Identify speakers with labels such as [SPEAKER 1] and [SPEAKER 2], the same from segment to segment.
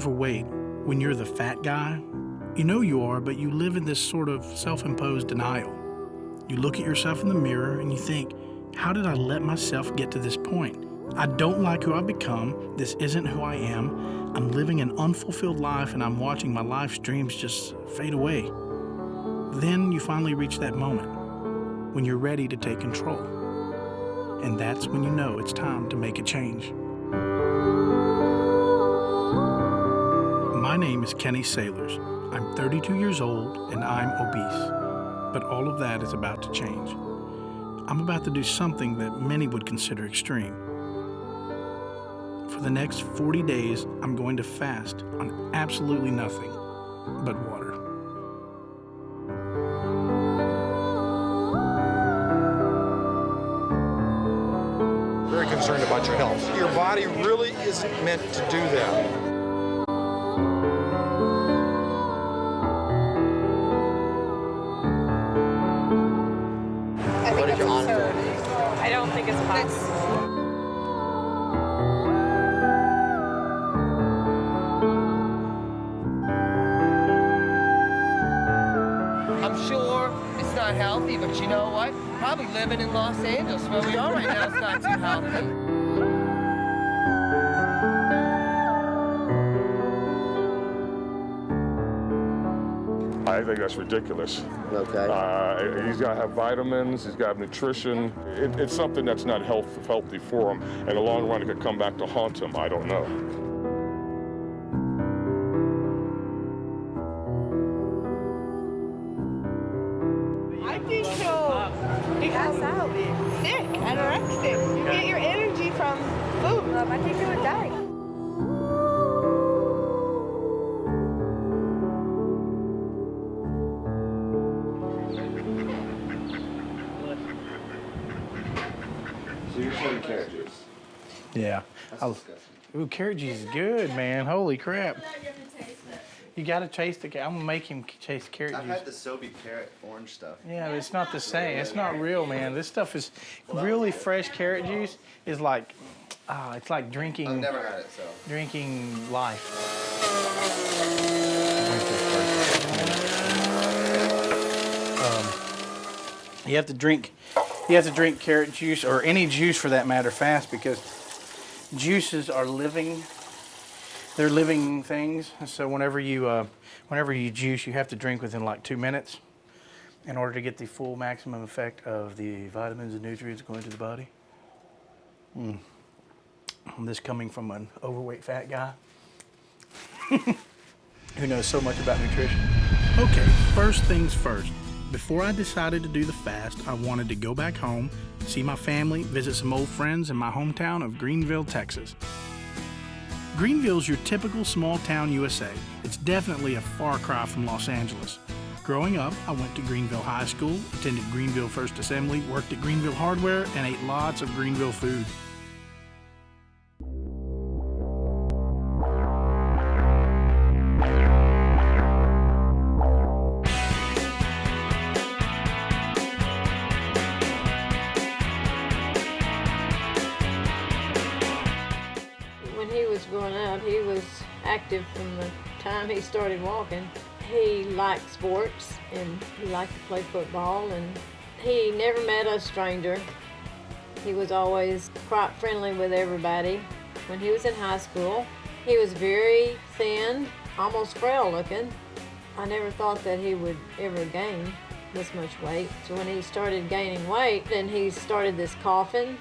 [SPEAKER 1] overweight, when you're the fat guy, you know you are, but you live in this sort of self-imposed denial. You look at yourself in the mirror and you think, how did I let myself get to this point? I don't like who I've become. This isn't who I am. I'm living an unfulfilled life and I'm watching my life's dreams just fade away. Then you finally reach that moment when you're ready to take control. And that's when you know it's time to make a change. My name is Kenny Saylors. I'm 32 years old and I'm obese. But all of that is about to change. I'm about to do something that many would consider extreme. For the next 40 days, I'm going to fast on absolutely nothing but water.
[SPEAKER 2] Very concerned about your health. Your body really isn't meant to do that.
[SPEAKER 3] I don't think it's possible.
[SPEAKER 4] I'm sure it's not healthy, but you know what? Probably living in Los Angeles where we are right now is not too healthy.
[SPEAKER 5] I think that's ridiculous.
[SPEAKER 4] Okay.
[SPEAKER 5] He's got to have vitamins, he's got to have nutrition. It's something that's not healthy for him. In the long run, it could come back to haunt him. I don't know.
[SPEAKER 6] I think he'll pass out, sick, anorexic. You get your energy from food. I think he would die.
[SPEAKER 5] So you're saying carrot juice?
[SPEAKER 1] Yeah. Ooh, carrot juice is good, man. Holy crap. You gotta taste it. I'm gonna make him taste carrot juice.
[SPEAKER 7] I've had the Sobe carrot orange stuff.
[SPEAKER 1] Yeah, but it's not the same. It's not real, man. This stuff is really fresh carrot juice is like, it's like drinking.
[SPEAKER 7] I've never had it, so.
[SPEAKER 1] Drinking life. You have to drink carrot juice or any juice for that matter fast because juices are living. They're living things. So whenever you juice, you have to drink within like 2 minutes in order to get the full maximum effect of the vitamins and nutrients going to the body. This coming from an overweight fat guy who knows so much about nutrition. Okay, first things first. Before I decided to do the fast, I wanted to go back home, see my family, visit some old friends in my hometown of Greenville, Texas. Greenville's your typical small town USA. It's definitely a far cry from Los Angeles. Growing up, I went to Greenville High School, attended Greenville First Assembly, worked at Greenville Hardware, and ate lots of Greenville food.
[SPEAKER 8] Growing up, he was active from the time he started walking. He liked sports and he liked to play football, and he never met a stranger. He was always quite friendly with everybody. When he was in high school, he was very thin, almost frail looking. I never thought that he would ever gain this much weight. So when he started gaining weight, then he started this coughing.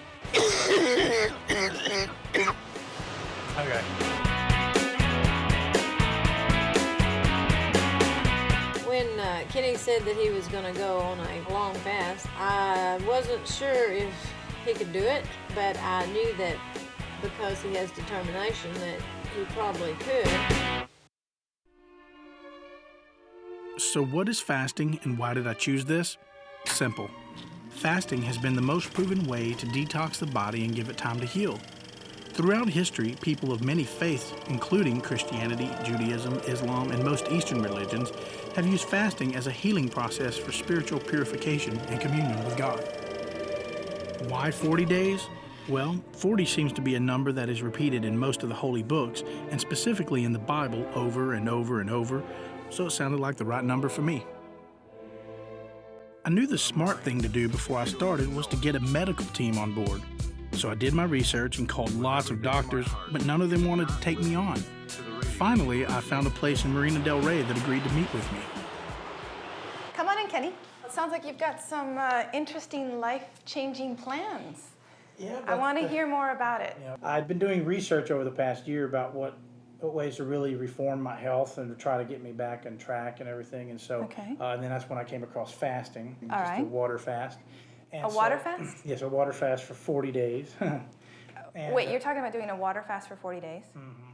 [SPEAKER 1] Okay.
[SPEAKER 8] When Kenny said that he was going to go on a long fast, I wasn't sure if he could do it, but I knew that because he has determination that he probably could.
[SPEAKER 1] So what is fasting and why did I choose this? Simple. Fasting has been the most proven way to detox the body and give it time to heal. Throughout history, people of many faiths, including Christianity, Judaism, Islam, and most Eastern religions, have used fasting as a healing process for spiritual purification and communion with God. Why 40 days? Well, 40 seems to be a number that is repeated in most of the holy books, and specifically in the Bible over and over and over, so it sounded like the right number for me. I knew the smart thing to do before I started was to get a medical team on board. So I did my research and called lots of doctors, but none of them wanted to take me on. Finally, I found a place in Marina Del Rey that agreed to meet with me.
[SPEAKER 6] Come on in, Kenny. It sounds like you've got some interesting, life-changing plans.
[SPEAKER 1] Yeah,
[SPEAKER 6] I want to hear more about it.
[SPEAKER 1] I'd been doing research over the past year about what ways to really reform my health and to try to get me back on track and everything. And so,
[SPEAKER 6] Okay.
[SPEAKER 1] And then that's when I came across fasting,
[SPEAKER 6] All
[SPEAKER 1] just a
[SPEAKER 6] right.
[SPEAKER 1] water fast. And
[SPEAKER 6] A water fast?
[SPEAKER 1] Yes, a water fast for 40 days. And,
[SPEAKER 6] Wait, you're talking about doing a water fast for 40 days? Mm-hmm.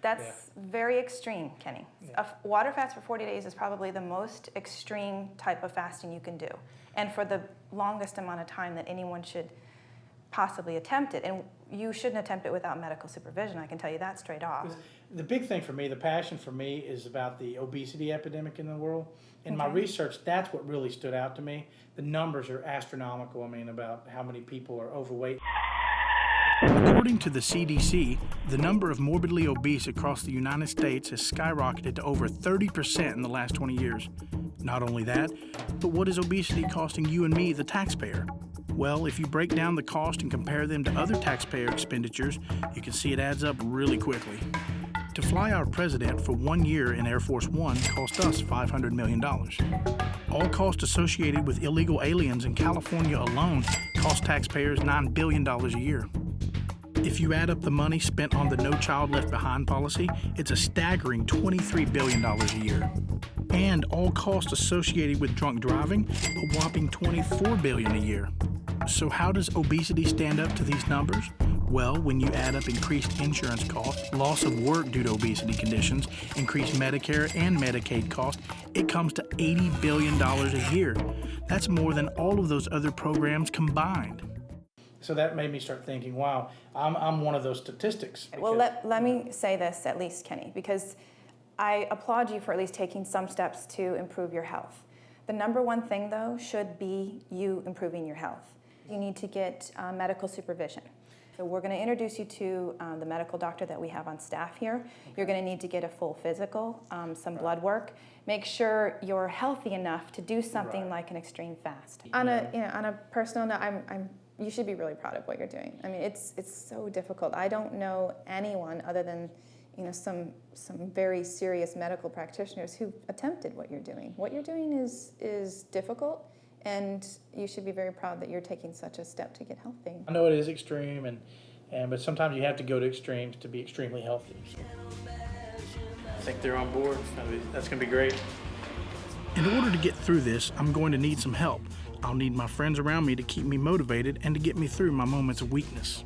[SPEAKER 6] That's very extreme, Kenny.
[SPEAKER 1] Yeah.
[SPEAKER 6] A water fast for 40 days is probably the most extreme type of fasting you can do, and for the longest amount of time that anyone should possibly attempt it. And you shouldn't attempt it without medical supervision, I can tell you that straight off.
[SPEAKER 1] The big thing for me, the passion for me, is about the obesity epidemic in the world. In my research, that's what really stood out to me. The numbers are astronomical, about how many people are overweight. According to the CDC, the number of morbidly obese across the United States has skyrocketed to over 30% in the last 20 years. Not only that, but what is obesity costing you and me, the taxpayer? Well, if you break down the cost and compare them to other taxpayer expenditures, you can see it adds up really quickly. To fly our president for 1 year in Air Force One cost us $500 million. All costs associated with illegal aliens in California alone cost taxpayers $9 billion a year. If you add up the money spent on the No Child Left Behind policy, it's a staggering $23 billion a year. And all costs associated with drunk driving, a whopping $24 billion a year. So how does obesity stand up to these numbers? Well, when you add up increased insurance costs, loss of work due to obesity conditions, increased Medicare and Medicaid costs, it comes to $80 billion a year. That's more than all of those other programs combined. So that made me start thinking, wow, I'm one of those statistics.
[SPEAKER 6] Well, let me say this at least, Kenny, because I applaud you for at least taking some steps to improve your health. The number one thing, though, should be you improving your health. You need to get medical supervision. So we're going to introduce you to the medical doctor that we have on staff here. Okay. You're going to need to get a full physical, some blood work. Make sure you're healthy enough to do something like an extreme fast. On a personal note, you should be really proud of what you're doing. It's so difficult. I don't know anyone other than some very serious medical practitioners who attempted what you're doing. What you're doing is difficult. And you should be very proud that you're taking such a step to get healthy.
[SPEAKER 1] I know it is extreme, but sometimes you have to go to extremes to be extremely healthy. I think they're on board. That's going to be great. In order to get through this, I'm going to need some help. I'll need my friends around me to keep me motivated and to get me through my moments of weakness.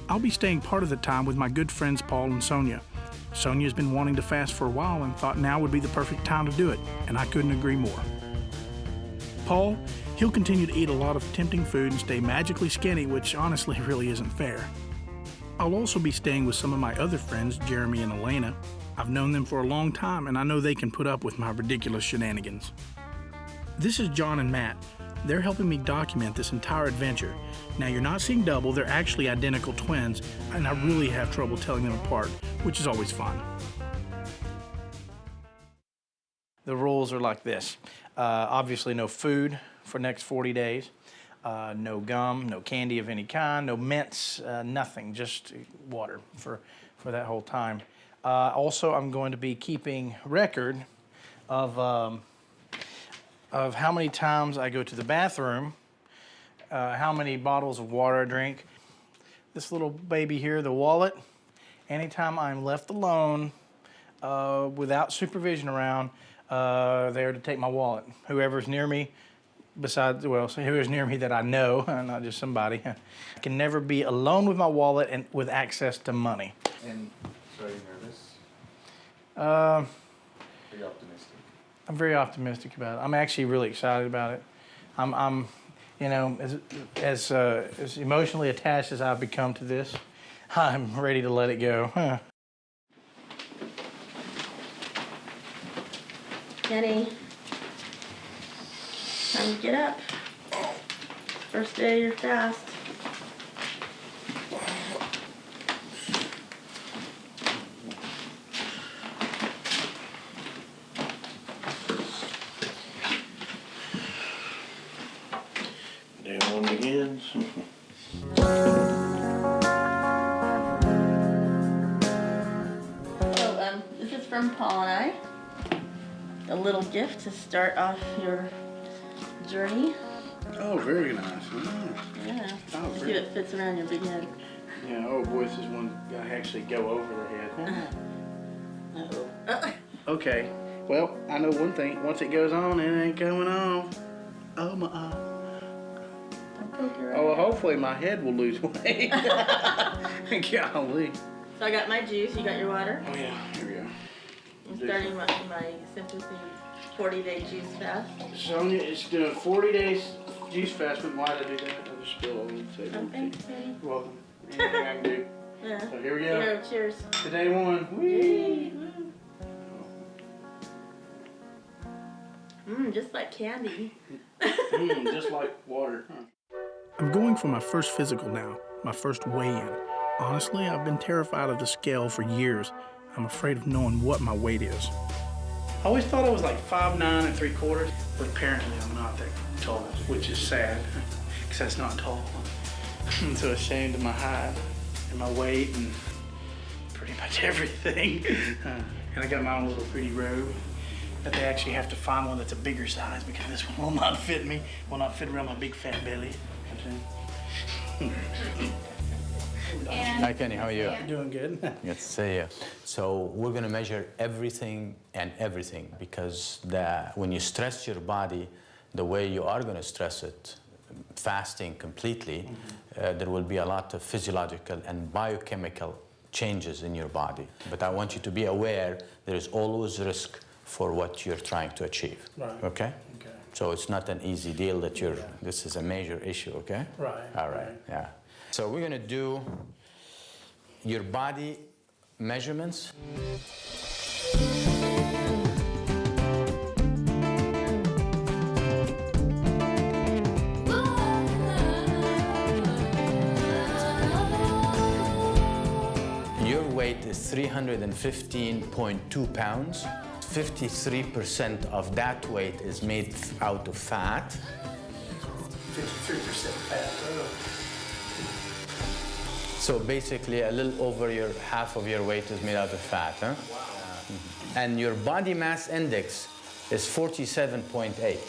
[SPEAKER 1] I'll be staying part of the time with my good friends Paul and Sonia. Sonia's been wanting to fast for a while and thought now would be the perfect time to do it, and I couldn't agree more. Paul, he'll continue to eat a lot of tempting food and stay magically skinny, which honestly really isn't fair. I'll also be staying with some of my other friends, Jeremy and Elena. I've known them for a long time, and I know they can put up with my ridiculous shenanigans. This is John and Matt. They're helping me document this entire adventure. Now, you're not seeing double, they're actually identical twins, and I really have trouble telling them apart, which is always fun. The rules are like this. Obviously no food for next 40 days, no gum, no candy of any kind, no mints, nothing, just water for that whole time. Also, I'm going to be keeping record of how many times I go to the bathroom, how many bottles of water I drink. This little baby here, the wallet, anytime I'm left alone without supervision around, there to take my wallet. Whoever's near me, whoever's near me that I know, not just somebody. I can never be alone with my wallet and with access to money.
[SPEAKER 7] And so are you nervous?
[SPEAKER 1] Are
[SPEAKER 7] you optimistic?
[SPEAKER 1] I'm very optimistic about it. I'm actually really excited about it. I'm as emotionally attached as I've become to this, I'm ready to let it go.
[SPEAKER 9] Kenny, time to get up. First day of your fast. Twins.
[SPEAKER 10] So, this is from Paul and I. A little gift to start off your journey.
[SPEAKER 1] Oh, very nice.
[SPEAKER 10] Yeah.
[SPEAKER 1] Oh,
[SPEAKER 10] See if
[SPEAKER 1] great.
[SPEAKER 10] it fits around your big head.
[SPEAKER 1] Yeah, oh boy, this is one I actually go over the head.
[SPEAKER 10] Uh-oh.
[SPEAKER 1] Okay, well, I know one thing. Once it goes on, it ain't coming off. Oh, my
[SPEAKER 10] Don't poke your eye.
[SPEAKER 1] Oh, well, hopefully my head will lose weight. Golly.
[SPEAKER 10] So I got my juice, you got your water.
[SPEAKER 1] Oh, yeah, here we go.
[SPEAKER 10] I'm starting my Sympathy 40-day juice fast.
[SPEAKER 1] Sonia is doing 40 days juice fast. Why did I do that? I just spill over and say,
[SPEAKER 10] Oh, thanks, honey.
[SPEAKER 1] You're welcome. Anything I can do.
[SPEAKER 10] Yeah.
[SPEAKER 1] So here we go.
[SPEAKER 10] Here, cheers.
[SPEAKER 1] To day one. Whee!
[SPEAKER 10] Just like candy.
[SPEAKER 1] Just like water. I'm going for my first physical now, my first weigh-in. Honestly, I've been terrified of the scale for years. I'm afraid of knowing what my weight is. I always thought I was like 5'9"3/4, but apparently I'm not that tall, which is sad, because that's not tall. I'm so ashamed of my height and my weight and pretty much everything. And I got my own little pretty robe, but they actually have to find one that's a bigger size because this one will not fit me, will not fit around my big fat belly.
[SPEAKER 11] Hi Kenny, how are you?
[SPEAKER 1] Doing good.
[SPEAKER 11] Good to see you. So we're going to measure everything and everything because when you stress your body the way you are going to stress it, fasting completely, there will be a lot of physiological and biochemical changes in your body. But I want you to be aware there is always risk for what you're trying to achieve.
[SPEAKER 1] Right.
[SPEAKER 11] Okay?
[SPEAKER 1] Okay.
[SPEAKER 11] So it's not an easy deal that this is a major issue, okay?
[SPEAKER 1] Right.
[SPEAKER 11] All right, yeah. So we're gonna do your body measurements. Your weight is 315.2 pounds. 53% of that weight is made out of fat.
[SPEAKER 1] 53% fat.
[SPEAKER 11] So basically, a little over half of your weight is made out of fat, huh?
[SPEAKER 1] Wow.
[SPEAKER 11] And your body mass index is 47.8,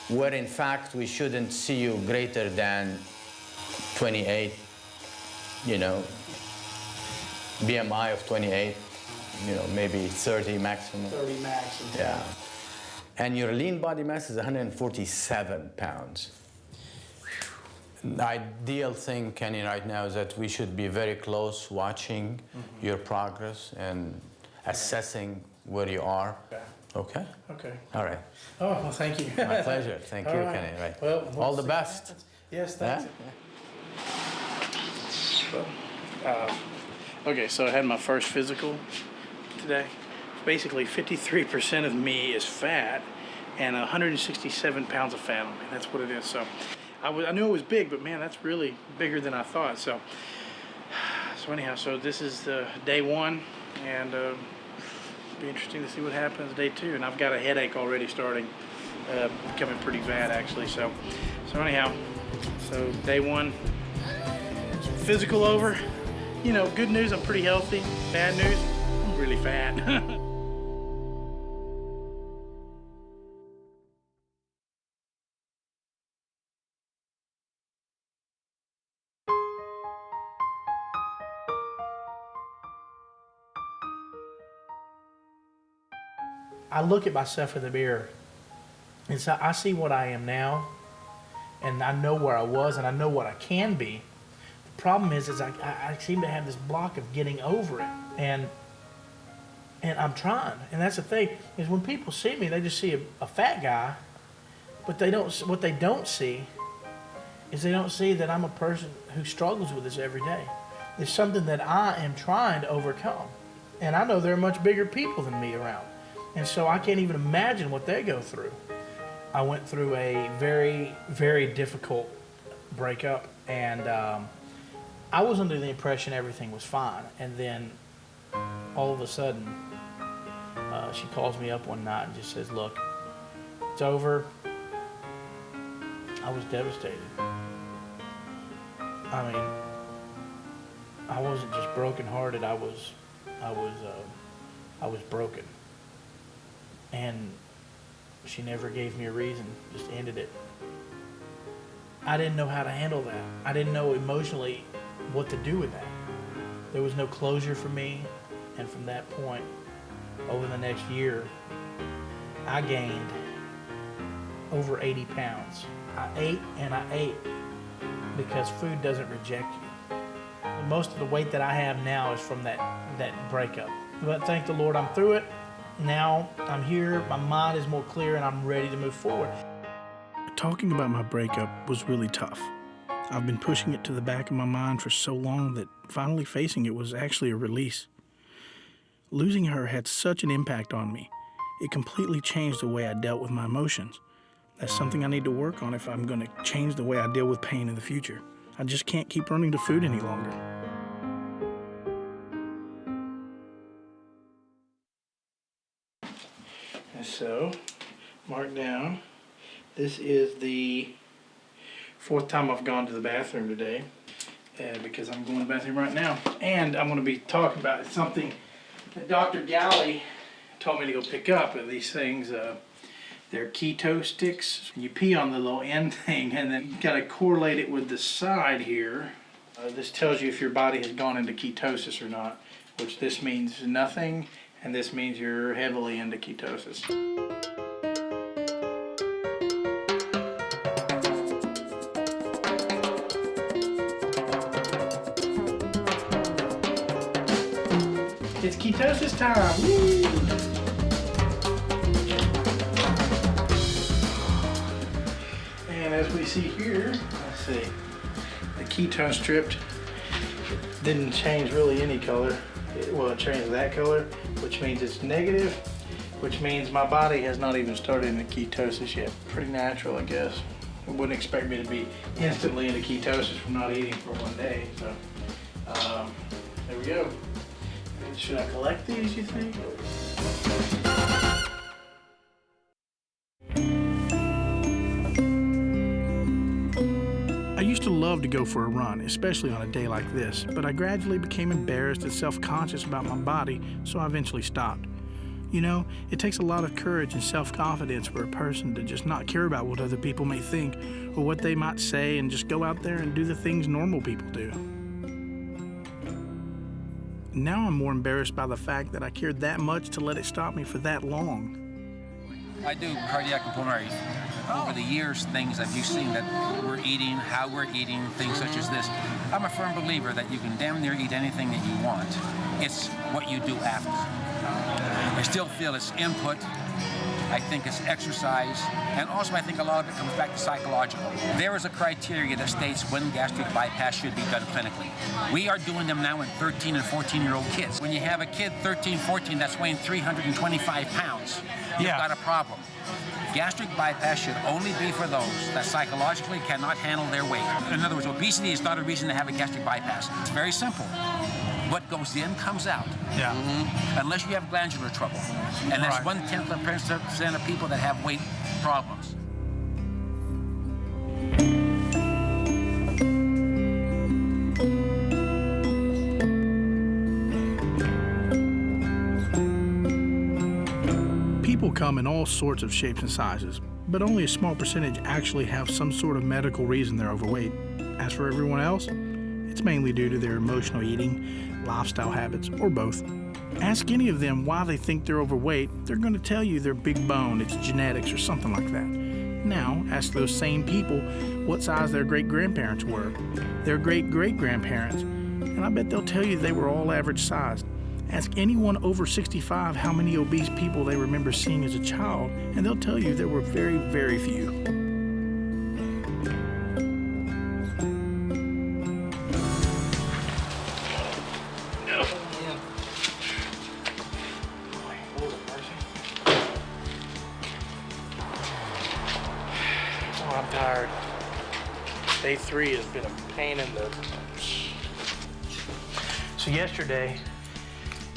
[SPEAKER 11] where in fact we shouldn't see you greater than 28, you know, BMI of 28, you know, maybe 30 maximum.
[SPEAKER 1] 30 maximum.
[SPEAKER 11] Yeah. And your lean body mass is 147 pounds. The ideal thing, Kenny, right now is that we should be very close watching your progress and assessing where you are. Okay?
[SPEAKER 1] Okay.
[SPEAKER 11] All right.
[SPEAKER 1] Oh, well, thank you.
[SPEAKER 11] My pleasure. Thank you,
[SPEAKER 1] All right.
[SPEAKER 11] Kenny. Right.
[SPEAKER 1] Well,
[SPEAKER 11] all the best.
[SPEAKER 1] Yes, thanks.
[SPEAKER 11] Yeah?
[SPEAKER 1] Okay, so I had my first physical today. Basically, 53% of me is fat and 167 pounds of fat on me. That's what it is. So I knew it was big, but man, that's really bigger than I thought. So anyhow, so this is day one, and it'll be interesting to see what happens day two. And I've got a headache already starting, becoming pretty bad actually. So anyhow, so day one, physical over. You know, good news, I'm pretty healthy. Bad news, I'm really fat. I look at myself in the mirror, and so I see what I am now, and I know where I was, and I know what I can be. The problem is I seem to have this block of getting over it, and I'm trying. And that's the thing, is when people see me, they just see a fat guy, but what they don't see is they don't see that I'm a person who struggles with this every day. It's something that I am trying to overcome. And I know there are much bigger people than me around. And so I can't even imagine what they go through. I went through a very, very difficult breakup, and I was under the impression everything was fine. And then all of a sudden, she calls me up one night and just says, "Look, it's over." I was devastated. I mean, I wasn't just brokenhearted. I was broken. And she never gave me a reason, just ended it. I didn't know how to handle that. I didn't know emotionally what to do with that. There was no closure for me, and from that point, over the next year, I gained over 80 pounds. I ate and I ate because food doesn't reject you. Most of the weight that I have now is from that breakup. But thank the Lord, I'm through it. Now I'm here, my mind is more clear, and I'm ready to move forward. Talking about my breakup was really tough. I've been pushing it to the back of my mind for so long that finally facing it was actually a release. Losing her had such an impact on me. It completely changed the way I dealt with my emotions. That's something I need to work on if I'm going to change the way I deal with pain in the future. I just can't keep running to food any longer. And so, mark down, this is the 4th time I've gone to the bathroom today, because I'm going to the bathroom right now. And I'm going to be talking about something that Dr. Galley told me to go pick up. These things, they're keto sticks. You pee on the little end thing, and then you got to correlate it with the side here. This tells you if your body has gone into ketosis or not, which this means nothing, and this means you're heavily into ketosis. It's ketosis time! Woo! And as we see here, let's see, the ketone strip didn't change really any color. It changed that color, which means it's negative, which means my body has not even started into ketosis yet. Pretty natural, I guess. I wouldn't expect me to be instantly into ketosis from not eating for one day. So, there we go. Should I collect these, you think? I used to love to go for a run, especially on a day like this, but I gradually became embarrassed and self-conscious about my body, so I eventually stopped. You know, it takes a lot of courage and self-confidence for a person to just not care about what other people may think or what they might say and just go out there and do the things normal people do. Now I'm more embarrassed by the fact that I cared that much to let it stop me for that long.
[SPEAKER 9] I do cardiac and pulmonary. Over the years, things that you've seen that we're eating, how we're eating, things such as this. I'm a firm believer that you can damn near eat anything that you want. It's what you do after. I still feel it's input. I think it's exercise, and also I think a lot of it comes back to psychological. There is a criteria that states when gastric bypass should be done clinically. We are doing them now in 13 and 14-year-old kids. When you have a kid 13, 14 that's weighing 325 pounds, you've got a problem. Gastric bypass should only be for those that psychologically cannot handle their weight. In other words, obesity is not a reason to have a gastric bypass. It's very simple. What goes in comes out. Yeah. Unless you have glandular trouble. And that's 1/10% of people that have weight problems. People come in all sorts of shapes and sizes, but only a small percentage actually have some sort of medical reason they're overweight. As for everyone else, it's mainly due to their emotional eating, lifestyle habits, or both. Ask any of them why they think they're overweight, they're going to tell you they're big bone, it's genetics, or something like that. Now, ask those same people what size their great-grandparents were, their great-great-grandparents, and I bet they'll tell you they were all average sized. Ask anyone over 65 how many obese people they remember seeing as a child, and they'll tell you there were very, very few. I'm tired. Day 3 has been a pain in the... So yesterday,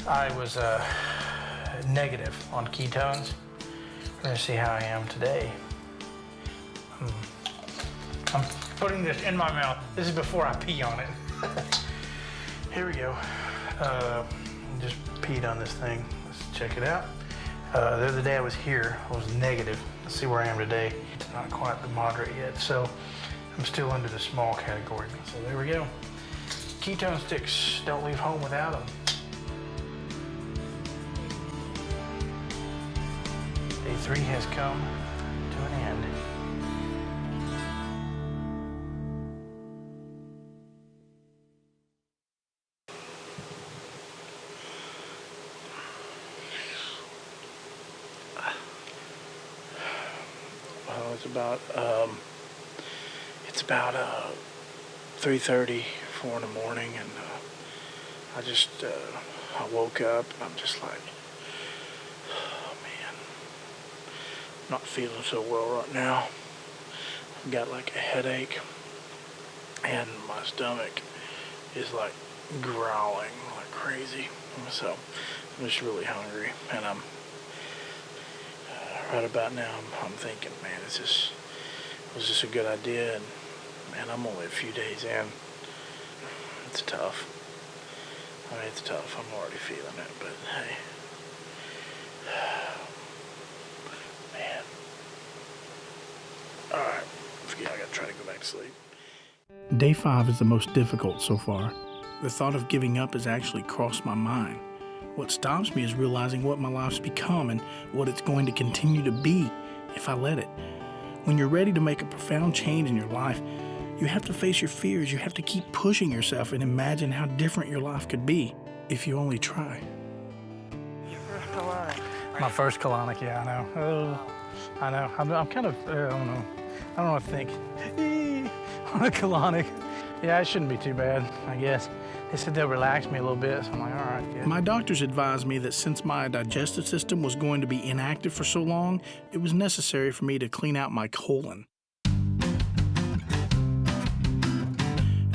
[SPEAKER 9] I was negative on ketones. We're gonna see how I am today. I'm
[SPEAKER 1] putting this in my mouth. This is before I pee on it. Here we go. Just peed on this thing. Let's check it out. The other day I was here, I was negative. Let's see where I am today. It's not quite the moderate yet, so I'm still under the small category. So there we go. Ketone sticks, don't leave home without them. Day 3 has come to an end. Well, it's about 3:30, 4 in the morning, and I woke up and I'm just like, oh man, I'm not feeling so well right now. I've got like a headache and my stomach is like growling like crazy. So I'm just really hungry, and right about now I'm thinking, man, was this a good idea? And man, I'm only a few days in. It's tough. I mean, it's tough. I'm already feeling it, but hey. Man. All right. Yeah, I gotta try to go back to sleep. Day 5 is the most difficult so far. The thought of giving up has actually crossed my mind. What stops me is realizing what my life's become and what it's going to continue to be if I let it. When you're ready to make a profound change in your life, you have to face your fears. You have to keep pushing yourself and imagine how different your life could be if you only try.
[SPEAKER 4] Your first colonic.
[SPEAKER 1] My first colonic, yeah, I know. Oh, I know. I'm kind of, I don't know. I don't know what to think. On a colonic. Yeah, it shouldn't be too bad, I guess. They said they'll relax me a little bit, so I'm like, all right, good. My doctors advised me that since my digestive system was going to be inactive for so long, it was necessary for me to clean out my colon.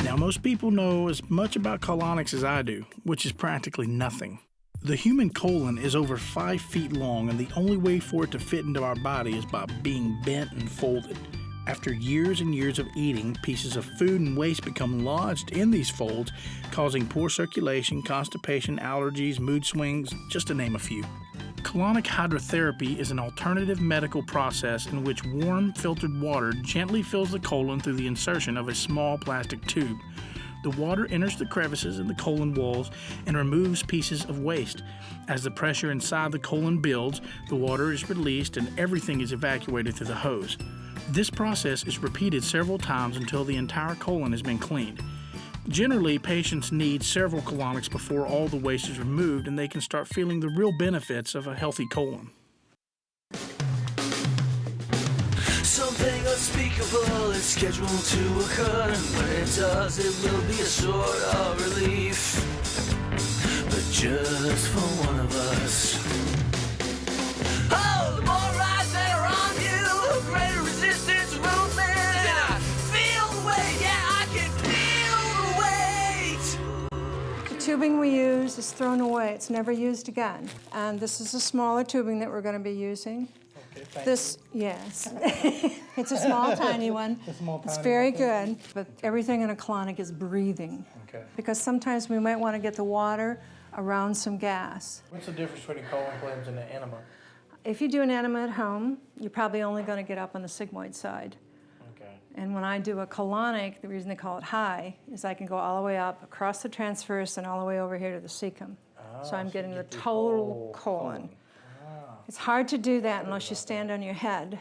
[SPEAKER 1] Now, most people know as much about colonics as I do, which is practically nothing. The human colon is over 5 feet long, and the only way for it to fit into our body is by being bent and folded. After years and years of eating, pieces of food and waste become lodged in these folds, causing poor circulation, constipation, allergies, mood swings, just to name a few. Colonic hydrotherapy is an alternative medical process in which warm, filtered water gently fills the colon through the insertion of a small plastic tube. The water enters the crevices in the colon walls and removes pieces of waste. As the pressure inside the colon builds, the water is released and everything is evacuated through the hose. This process is repeated several times until the entire colon has been cleaned. Generally, patients need several colonics before all the waste is removed and they can start feeling the real benefits of a healthy colon.
[SPEAKER 12] Something unspeakable is scheduled to occur, and when it does, it will be a sort of relief. But just for one of us. Oh, the more rides that are on you, the greater resistance movement. And I feel the weight, yeah, I can feel the weight.
[SPEAKER 13] The tubing we use is thrown away. It's never used again. And this is a smaller tubing that we're going to be using. This, yes. It's a small, tiny one. It's very good, but everything in a colonic is breathing.
[SPEAKER 1] Okay.
[SPEAKER 13] Because sometimes we might want to get the water around some gas.
[SPEAKER 1] What's the difference between colon cleanse and an enema?
[SPEAKER 13] If you do an enema at home, you're probably only going to get up on the sigmoid side.
[SPEAKER 1] Okay.
[SPEAKER 13] And when I do a colonic, the reason they call it high is I can go all the way up across the transverse and all the way over here to the cecum. So I'm getting the total colon. It's hard to do that unless you stand on your head.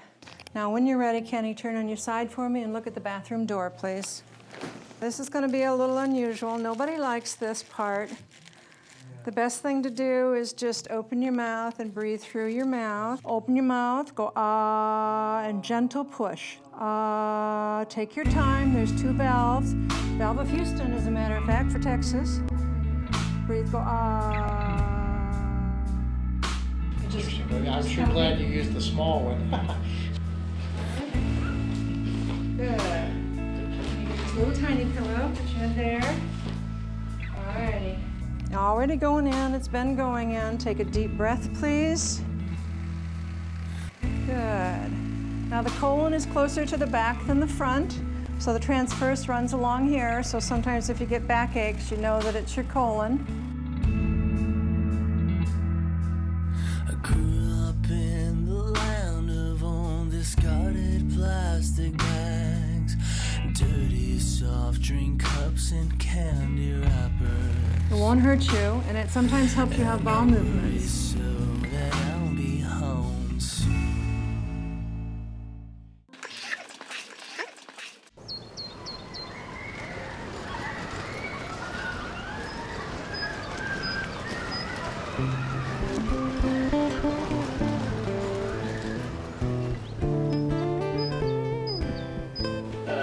[SPEAKER 13] Now, when you're ready, Kenny, turn on your side for me and look at the bathroom door, please. This is going to be a little unusual. Nobody likes this part. The best thing to do is just open your mouth and breathe through your mouth. Open your mouth, go ah, and gentle push. Ah, take your time. There's 2 valves. Valve of Houston, as a matter of fact, for Texas. Breathe, go ah.
[SPEAKER 1] I'm sure glad you used the small one.
[SPEAKER 13] Good. This little tiny pillow, put your head there. Alrighty. Already going in, it's been going in. Take a deep breath, please. Good. Now the colon is closer to the back than the front. So the transverse runs along here, so sometimes if you get backaches, you know that it's your colon.
[SPEAKER 12] I grew up in the land of undiscarded plastic bags, dirty soft drink cups and candy wrappers.
[SPEAKER 13] It won't hurt you, and it sometimes helps you have bowel movements.
[SPEAKER 12] So that I'll be home soon.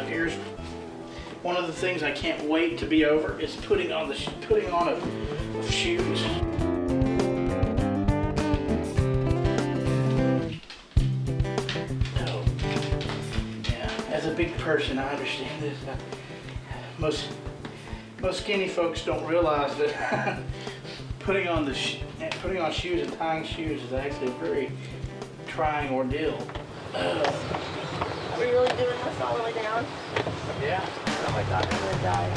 [SPEAKER 1] Here's one of the things I can't wait to be over is putting on of shoes. No. Yeah, as a big person, I understand this. Most skinny folks don't realize that putting on shoes and tying shoes is actually a very trying ordeal.
[SPEAKER 10] Are we really doing this all the way down?
[SPEAKER 1] Yeah.
[SPEAKER 10] Oh my God, I'm gonna die.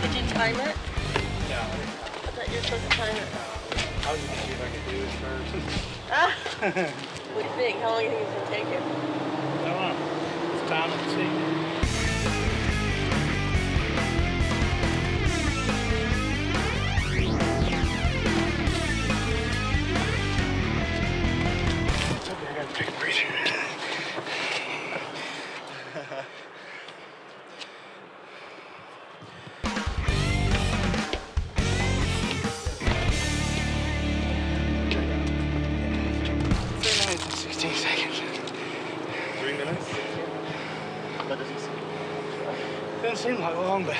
[SPEAKER 10] Did you time it?
[SPEAKER 1] No.
[SPEAKER 10] I thought you were supposed to time it.
[SPEAKER 1] I was gonna see if I could do this first.
[SPEAKER 10] What do you think? How long do you think it's gonna take you?
[SPEAKER 1] I don't know. It's time to see. It's okay, I gotta take a breather. Doesn't seem like long, but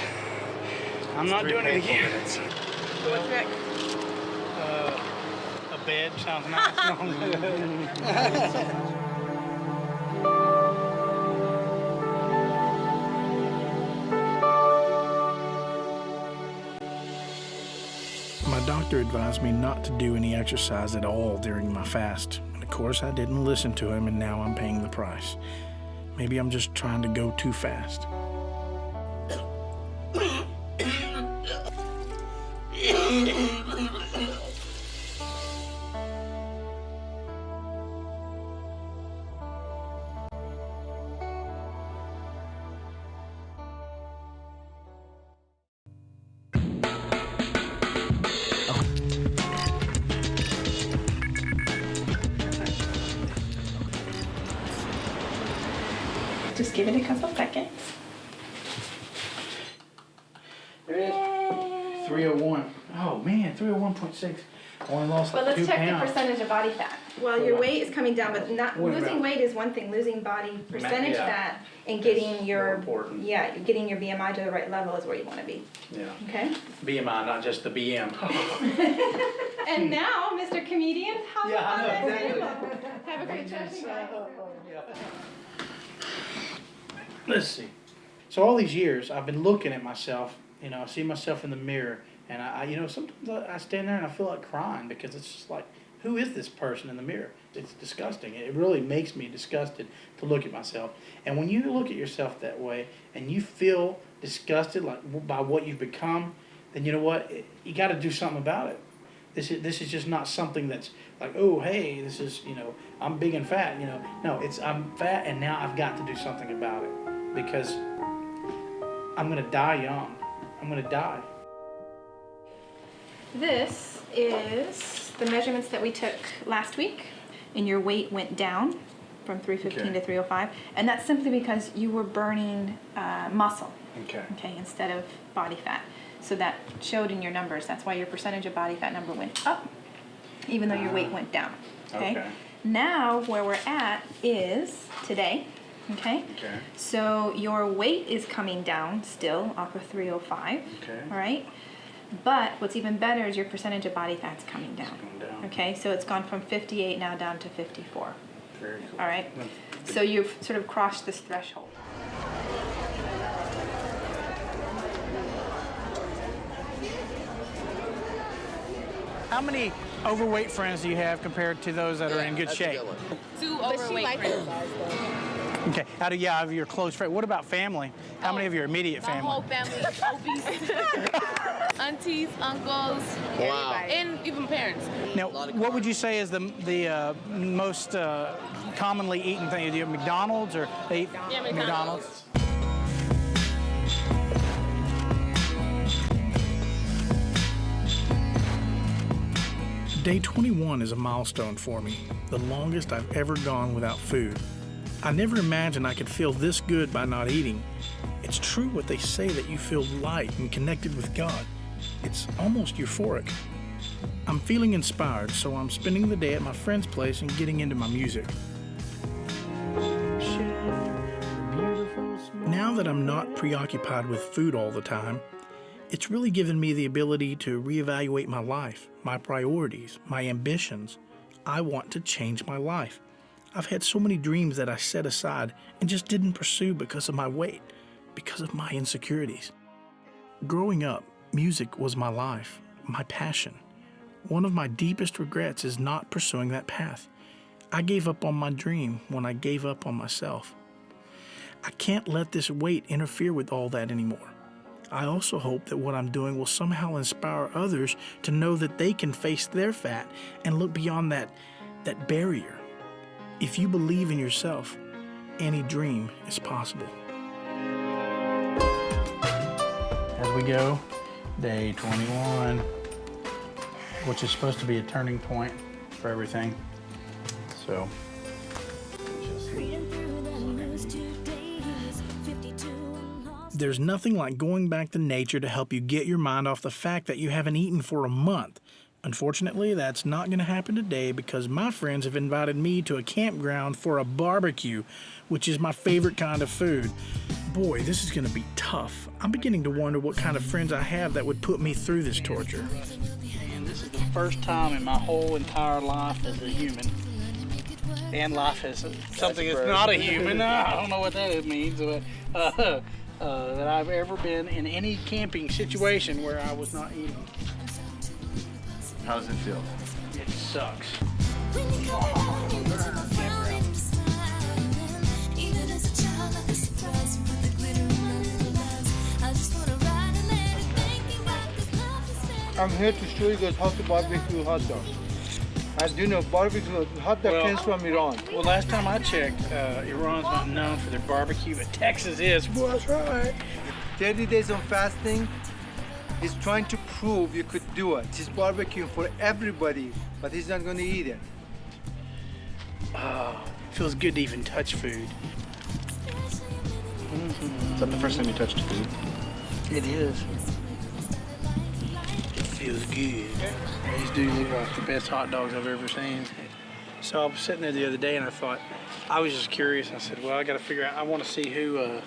[SPEAKER 1] I'm not doing it again.
[SPEAKER 10] So what's next?
[SPEAKER 1] A bed sounds nice. My doctor advised me not to do any exercise at all during my fast. And of course, I didn't listen to him, and now I'm paying the price. Maybe I'm just trying to go too fast.
[SPEAKER 6] Just give it a couple seconds.
[SPEAKER 1] There it is. 301. Oh man, 301.6. I only lost
[SPEAKER 6] But
[SPEAKER 1] like
[SPEAKER 6] let's
[SPEAKER 1] 2
[SPEAKER 6] check
[SPEAKER 1] pounds.
[SPEAKER 6] the percentage of body fat. Well, your weight is coming down, but not
[SPEAKER 1] What
[SPEAKER 6] losing
[SPEAKER 1] about-
[SPEAKER 6] weight is one thing. Losing body percentage
[SPEAKER 1] yeah.
[SPEAKER 6] fat and getting your
[SPEAKER 1] more important.
[SPEAKER 6] getting your BMI to the right level is where you want to be.
[SPEAKER 1] Yeah.
[SPEAKER 6] Okay.
[SPEAKER 1] BMI, not just the BM.
[SPEAKER 6] And now, Mr. Comedian, how
[SPEAKER 1] Yeah, I know,
[SPEAKER 6] about
[SPEAKER 1] exactly.
[SPEAKER 6] that? Have a great time.
[SPEAKER 1] Let's see. So all these years, I've been looking at myself. You know, I see myself in the mirror, and sometimes I stand there and I feel like crying because it's just like, who is this person in the mirror? It's disgusting. It really makes me disgusted to look at myself. And when you look at yourself that way and you feel disgusted by what you've become, then you know what? You got to do something about it. This is just not something that's like, oh, hey, this is, I'm big and fat, No, I'm fat and now I've got to do something about it because I'm going to die young. I'm going to die.
[SPEAKER 6] This is the measurements that we took last week, and your weight went down from 315 to 305, and that's simply because you were burning muscle, okay, instead of body fat. So that showed in your numbers. That's why your percentage of body fat number went up, even though your weight went down. Okay. Now where we're at is today. Okay. So your weight is coming down still off of 305.
[SPEAKER 1] Okay.
[SPEAKER 6] All right. But what's even better is your percentage of body fat's coming down. Okay. So it's gone from 58 now down to 54.
[SPEAKER 1] Very cool.
[SPEAKER 6] All right. So you've sort of crossed this threshold.
[SPEAKER 1] How many overweight friends do you have compared to those that are in good shape?
[SPEAKER 3] 2 overweight friends.
[SPEAKER 1] Okay, out of your close friends. What about family? How many of your immediate
[SPEAKER 3] My
[SPEAKER 1] family?
[SPEAKER 3] whole family obese. Aunties, uncles, everybody, and even parents.
[SPEAKER 1] Now, what would you say is the most commonly eaten thing? Do you have McDonald's or they eat
[SPEAKER 3] Yeah, McDonald's.
[SPEAKER 1] Day 21 is a milestone for me, the longest I've ever gone without food. I never imagined I could feel this good by not eating. It's true what they say that you feel light and connected with God. It's almost euphoric. I'm feeling inspired, so I'm spending the day at my friend's place and getting into my music. Now that I'm not preoccupied with food all the time, it's really given me the ability to reevaluate my life, my priorities, my ambitions. I want to change my life. I've had so many dreams that I set aside and just didn't pursue because of my weight, because of my insecurities. Growing up, music was my life, my passion. One of my deepest regrets is not pursuing that path. I gave up on my dream when I gave up on myself. I can't let this weight interfere with all that anymore. I also hope that what I'm doing will somehow inspire others to know that they can face their fat and look beyond that barrier. If you believe in yourself, any dream is possible. As we go, day 21, which is supposed to be a turning point for everything. So, there's nothing like going back to nature to help you get your mind off the fact that you haven't eaten for a month. Unfortunately, that's not going to happen today because my friends have invited me to a campground for a barbecue, which is my favorite kind of food. Boy, this is going to be tough. I'm beginning to wonder what kind of friends I have that would put me through this torture. And this is the first time in my whole entire life as a human, and life as something that's not a human. I don't know what that means, but that I've ever been in any camping situation where I was not eating.
[SPEAKER 7] How does it feel?
[SPEAKER 1] It sucks.
[SPEAKER 14] I'm here to show you guys how to barbecue hot dogs. As you know, barbecue hot dog comes from Iran.
[SPEAKER 1] Well, last time I checked, Iran's not known for their barbecue, but Texas is. Well, that's right.
[SPEAKER 14] 30 days of fasting is trying to prove you could do it. He's barbecuing for everybody, but he's not going to eat it.
[SPEAKER 1] Oh, feels good to even touch food.
[SPEAKER 7] Is that the first time you touched food?
[SPEAKER 1] It is. It feels good. These do look like the best hot dogs I've ever seen. So I was sitting there the other day and I thought, I was just curious. I said, well, I got to figure out, I want to see who,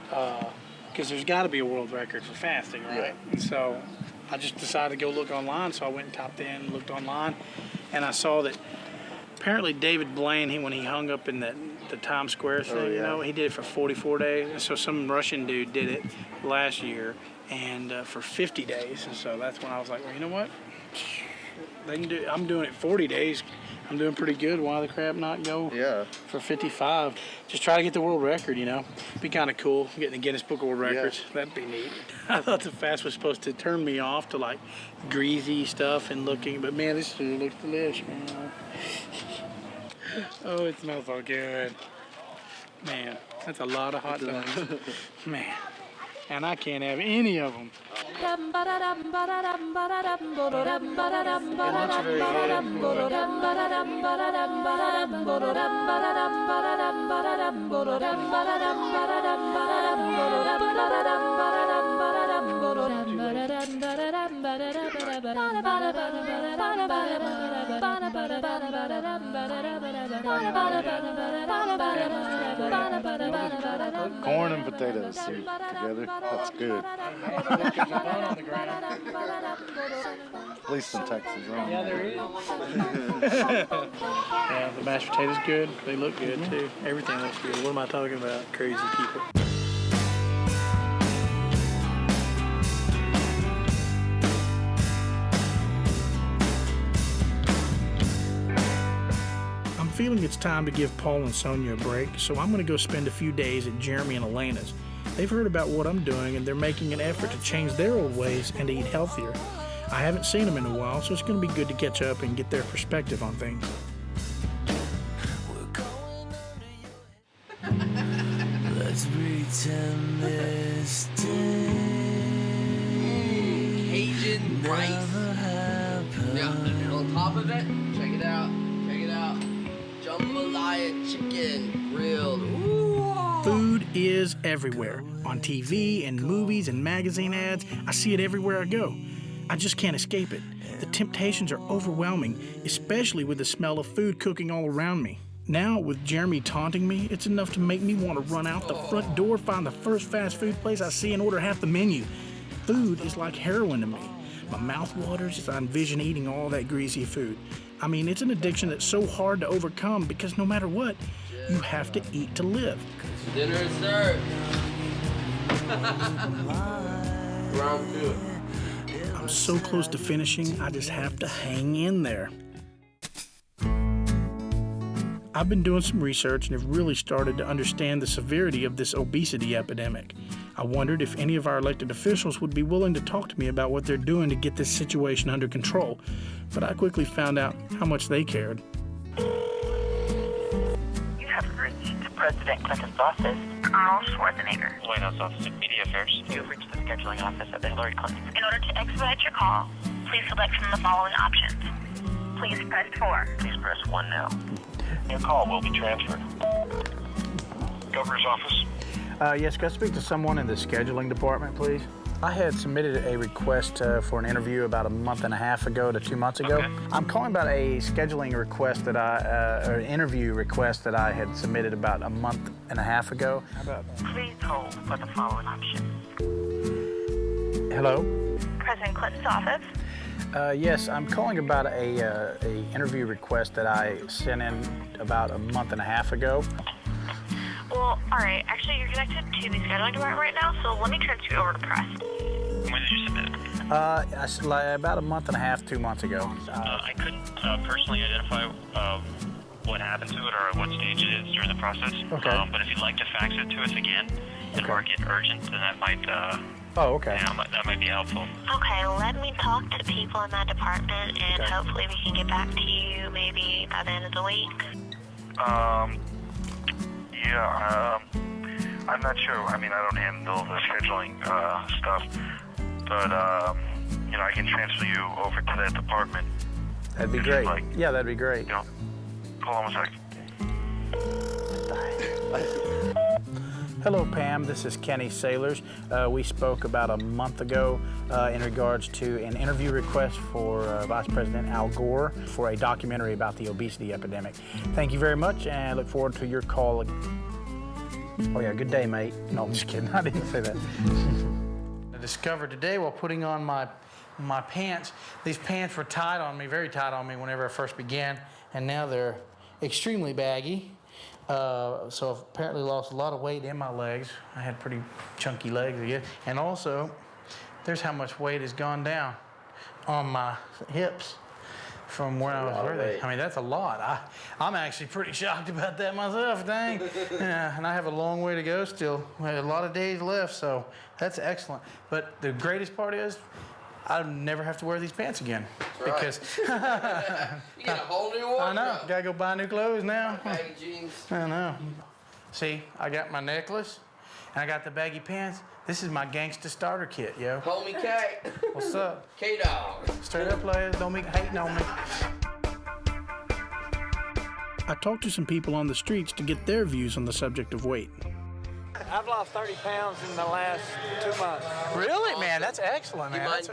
[SPEAKER 1] because there's got to be a world record for fasting, right? Yeah. And so I just decided to go look online. So I went and typed in and looked online, and I saw that apparently David Blaine, when he hung up in the Times Square thing, you know, he did it for 44 days. And so some Russian dude did it last year and for 50 days. And so that's when I was like, well, you know what? They can do. I'm doing it 40 days. I'm doing pretty good. Why the crap not go for 55? Just try to get the world record, you know. Be kind of cool, getting the Guinness Book of World Records. Yeah. That'd be neat. I thought the fast was supposed to turn me off to like greasy stuff and looking, but man, this sure looks delicious, man. Oh, it smells so good. Man, that's a lot of hot dogs. Man, and I can't have any of them.
[SPEAKER 7] Corn and potatoes together. That's good. At least in Texas, right?
[SPEAKER 1] Yeah, there is. Yeah, the mashed potatoes good. They look good too. Everything looks good. What am I talking about? Crazy people. feeling it's time to give Paul and Sonia a break, so I'm going to go spend a few days at Jeremy and Elena's. They've heard about what I'm doing, and they're making an effort to change their old ways and to eat healthier. I haven't seen them in a while, so it's going to be good to catch up and get their perspective on things.
[SPEAKER 12] Let's pretend this day
[SPEAKER 4] Cajun rice. Yeah, and on top of it, check it out. Jambalaya chicken grilled. Ooh.
[SPEAKER 1] Food is everywhere. On TV and movies and magazine ads, I see it everywhere I go. I just can't escape it. The temptations are overwhelming, especially with the smell of food cooking all around me. Now, with Jeremy taunting me, it's enough to make me want to run out the front door, find the first fast food place I see, and order half the menu. Food is like heroin to me. My mouth waters as I envision eating all that greasy food. I mean, it's an addiction that's so hard to overcome because no matter what, you have to eat to live.
[SPEAKER 4] Dinner is served. Round two.
[SPEAKER 1] I'm so close to finishing, I just have to hang in there. I've been doing some research and have really started to understand the severity of this obesity epidemic. I wondered if any of our elected officials would be willing to talk to me about what they're doing to get this situation under control, but I quickly found out how much they cared.
[SPEAKER 15] You have reached President Clinton's office, Arnold Schwarzenegger.
[SPEAKER 16] White House Office of Media Affairs.
[SPEAKER 15] You have reached the scheduling office of Hillary Clinton. In order to expedite your call, please select from the following options. Please press 4.
[SPEAKER 16] Please press 1 now. Your call will be transferred. Governor's office.
[SPEAKER 1] Yes, could I speak to someone in the scheduling department, please? I had submitted a request for an interview about a month and a half ago to 2 months ago. Okay. I'm calling about a scheduling request that or an interview request that I had submitted about a month and a half ago. How about that?
[SPEAKER 15] Please hold for the following options.
[SPEAKER 1] Hello?
[SPEAKER 15] President Clinton's office.
[SPEAKER 1] Yes, I'm calling about a interview request that I sent in about a month and a half ago.
[SPEAKER 15] Well, all right. Actually, you're connected to the scheduling department right now, so let me transfer you over to press.
[SPEAKER 16] When did you submit it?
[SPEAKER 1] About a month and a half, 2 months ago.
[SPEAKER 16] I couldn't personally identify what happened to it or what stage it is during the process.
[SPEAKER 1] Okay.
[SPEAKER 16] But if you'd like to fax it to us again and mark it urgent, then that might...
[SPEAKER 1] Oh, okay.
[SPEAKER 16] Yeah, that might be helpful.
[SPEAKER 15] Okay, let me talk to people in that department, and hopefully we can get back to you maybe by the end of the week.
[SPEAKER 16] I'm not sure. I mean, I don't handle the scheduling stuff, but I can transfer you over to that department.
[SPEAKER 1] That'd be great. Like, yeah, that'd be great.
[SPEAKER 16] Hold on a second.
[SPEAKER 1] Hello, Pam. This is Kenny Saylors. We spoke about a month ago in regards to an interview request for Vice President Al Gore for a documentary about the obesity epidemic. Thank you very much, and I look forward to your call. Oh yeah, good day, mate. No, I'm just kidding. I didn't say that. I discovered today while putting on my pants, these pants were tight on me, very tight on me whenever I first began, and now they're extremely baggy. So I've apparently lost a lot of weight in my legs. I had pretty chunky legs, I guess. And also, there's how much weight has gone down on my hips from where I was birthing. I mean, that's a lot. I'm actually pretty shocked about that myself, dang. Yeah, and I have a long way to go still. I have a lot of days left, so that's excellent. But the greatest part is, I'll never have to wear these pants again. Because
[SPEAKER 4] you get a whole new wardrobe.
[SPEAKER 1] I know. Gotta go buy new clothes now.
[SPEAKER 4] Baggy jeans.
[SPEAKER 1] I know. See, I got my necklace and I got the baggy pants. This is my gangsta starter kit, yo.
[SPEAKER 4] Homie K.
[SPEAKER 1] What's up?
[SPEAKER 4] K-Dog.
[SPEAKER 1] Straight up, players. Don't be hating on me. I talked to some people on the streets to get their views on the subject of weight.
[SPEAKER 17] I've lost 30 pounds in the last 2 months.
[SPEAKER 1] Really, man? That's excellent, man.
[SPEAKER 4] You mind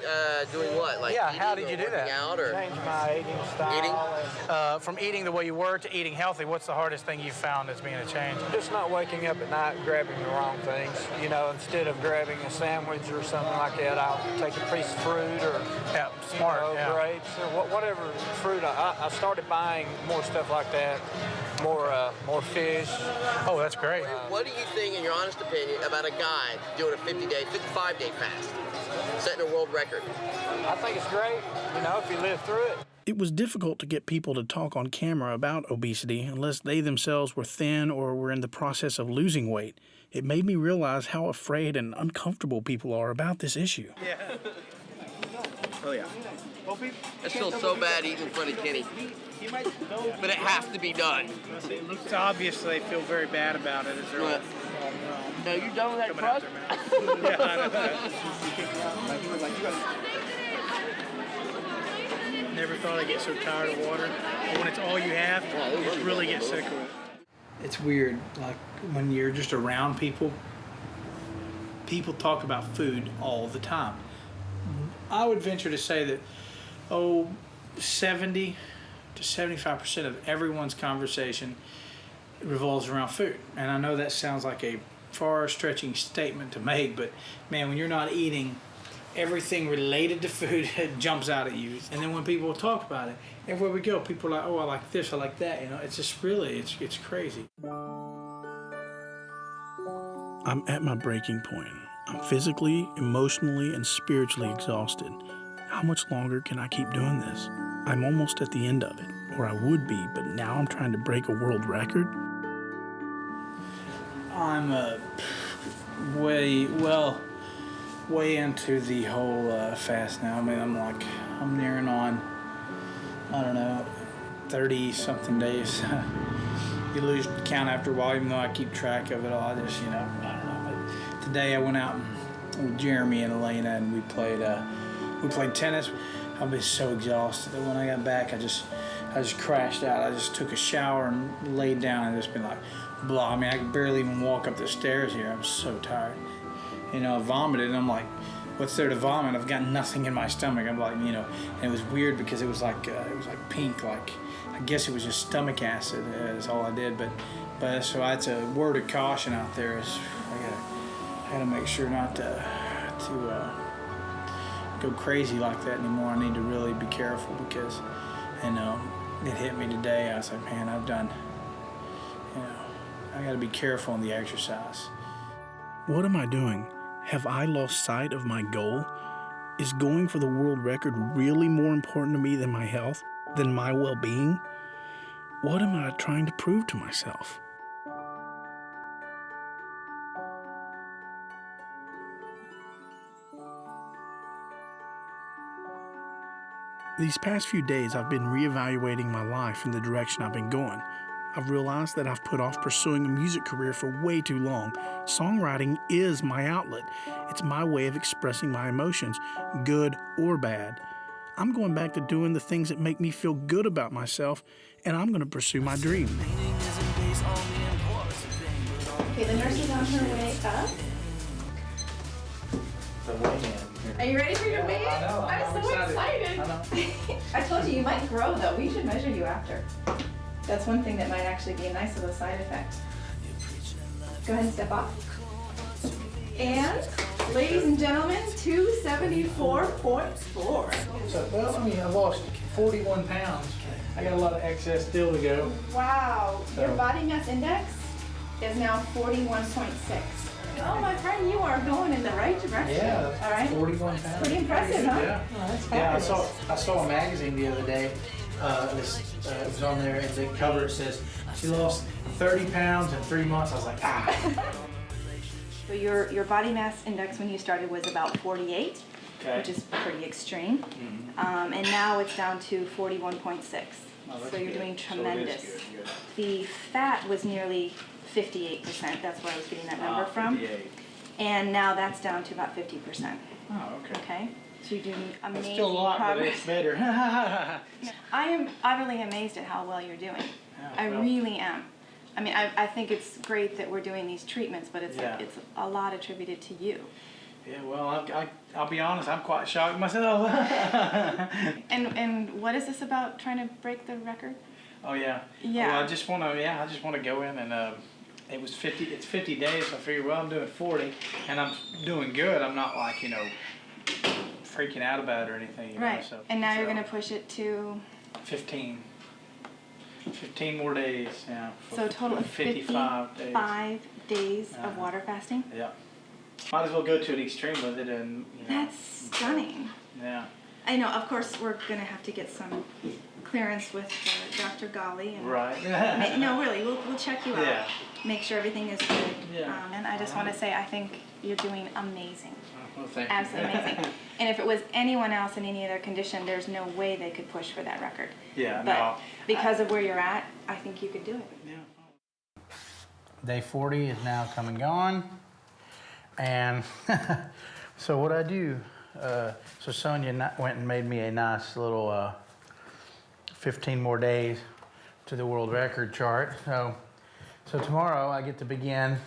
[SPEAKER 4] doing what? Like
[SPEAKER 1] yeah, how did you do that?
[SPEAKER 4] Out or?
[SPEAKER 17] Change my eating style.
[SPEAKER 1] From eating the way you were to eating healthy, what's the hardest thing you've found that's being a change?
[SPEAKER 17] Just not waking up at night grabbing the wrong things. You know, instead of grabbing a sandwich or something like that, I'll take a piece of fruit or grapes or whatever fruit. I started buying more stuff like that, more fish.
[SPEAKER 1] Oh, that's great.
[SPEAKER 4] What do you think, in your honest opinion, about a guy doing a 55-day fast, setting a world record?
[SPEAKER 17] I think it's great, you know, if you live through it.
[SPEAKER 1] It was difficult to get people to talk on camera about obesity unless they themselves were thin or were in the process of losing weight. It made me realize how afraid and uncomfortable people are about this issue.
[SPEAKER 14] Yeah. Oh, yeah.
[SPEAKER 4] I feel so bad eating in front of Kenny. But it has to be done.
[SPEAKER 14] It looks obvious they feel very bad about it.
[SPEAKER 4] No, you done with that crust?
[SPEAKER 14] Never thought I'd get so tired of water. But when it's all you have, you just really get sick of it.
[SPEAKER 1] It's weird, like when you're just around people, people talk about food all the time. I would venture to say that, 70 to 75% of everyone's conversation revolves around food. And I know that sounds like a far-stretching statement to make, but man, when you're not eating, everything related to food jumps out at you. And then when people talk about it, everywhere we go, people are like, oh, I like this, I like that. You know, it's just really, it's crazy. I'm at my breaking point. I'm physically, emotionally, and spiritually exhausted. How much longer can I keep doing this? I'm almost at the end of it, or I would be, but now I'm trying to break a world record. I'm way into the whole fast now. I mean, I'm nearing on, 30-something days. You lose count after a while, even though I keep track of it all. I just, I don't know. But today I went out with Jeremy and Elena, and we played tennis. I was so exhausted that when I got back, I just crashed out. I just took a shower and laid down and just been like, blah. I mean, I could barely even walk up the stairs here. I was so tired. I vomited, and I'm like, what's there to vomit? I've got nothing in my stomach. I'm like, and it was weird because it was like pink, like, I guess it was just stomach acid is all I did, but so that's a word of caution out there is I gotta make sure not to go crazy like that anymore. I need to really be careful because, it hit me today. I was like, man, I've done, I gotta be careful on the exercise. What am I doing? Have I lost sight of my goal? Is going for the world record really more important to me than my health, than my well-being? What am I trying to prove to myself? These past few days, I've been reevaluating my life and the direction I've been going. I've realized that I've put off pursuing a music career for way too long. Songwriting is my outlet. It's my way of expressing my emotions, good or bad. I'm going back to doing the things that make me feel good about myself, and I'm going to pursue my dream.
[SPEAKER 6] Okay, the nurse is on her way up. Are you ready for your weigh-in? I'm so excited. I told you might grow though. We should measure you after. That's one thing that might actually be a nice little side effect. Go ahead and step off. And, ladies and gentlemen, 274.4.
[SPEAKER 1] So, I lost 41 pounds. I got a lot of excess still to go.
[SPEAKER 6] Wow. Your body mass index is now 41.6. Oh, my friend, you are going in the right direction.
[SPEAKER 1] Yeah,
[SPEAKER 6] all right.
[SPEAKER 1] 41 pounds.
[SPEAKER 6] Pretty impressive, huh?
[SPEAKER 1] Yeah.
[SPEAKER 6] Oh, that's
[SPEAKER 1] fabulous.
[SPEAKER 6] fabulous.
[SPEAKER 1] I saw a magazine the other day. It was on there, and the cover says she lost 30 pounds in 3 months. I was like, ah.
[SPEAKER 6] So your body mass index when you started was about 48, which is pretty extreme. Mm-hmm. And now it's down to 41.6. Oh, so you're doing tremendous. So good. The fat was nearly 58%. That's where I was getting that number from. 58. And now that's down to about 50%.
[SPEAKER 1] Oh, okay.
[SPEAKER 6] Okay. So you're doing amazing
[SPEAKER 1] it's still a lot,
[SPEAKER 6] progress.
[SPEAKER 1] but it's better.
[SPEAKER 6] I am utterly amazed at how well you're doing. I really am. I mean, I think it's great that we're doing these treatments, but it's a lot attributed to you.
[SPEAKER 1] Yeah, well, I'll be honest, I'm quite shocked myself.
[SPEAKER 6] And what is this about trying to break the record?
[SPEAKER 1] Oh yeah.
[SPEAKER 6] Yeah.
[SPEAKER 1] Well, I just want to go in and it's 50 days. So I figure, well, I'm doing 40, and I'm doing good. I'm not like freaking out about it or anything.
[SPEAKER 6] Right. And now you're gonna push it to
[SPEAKER 1] 15 more days. Yeah.
[SPEAKER 6] So a total of 55 days of water fasting.
[SPEAKER 1] Yeah. Might as well go to an extreme with it, and
[SPEAKER 6] That's stunning.
[SPEAKER 1] Yeah.
[SPEAKER 6] I know, of course, we're going to have to get some clearance with Dr. Gali. And
[SPEAKER 1] Right.
[SPEAKER 6] no, really, we'll check you out.
[SPEAKER 1] Yeah.
[SPEAKER 6] Make sure everything is good.
[SPEAKER 1] Yeah.
[SPEAKER 6] And I just want to say, I think you're doing amazing.
[SPEAKER 1] Well, thank you.
[SPEAKER 6] Absolutely amazing. And if it was anyone else in any other condition, there's no way they could push for that record.
[SPEAKER 1] Yeah,
[SPEAKER 6] but
[SPEAKER 1] no.
[SPEAKER 6] because of where you're at, I think you could do it.
[SPEAKER 1] Day 40 is now come and gone. And so what I do, so Sonia went and made me a nice little 15 more days to the world record chart. So tomorrow I get to begin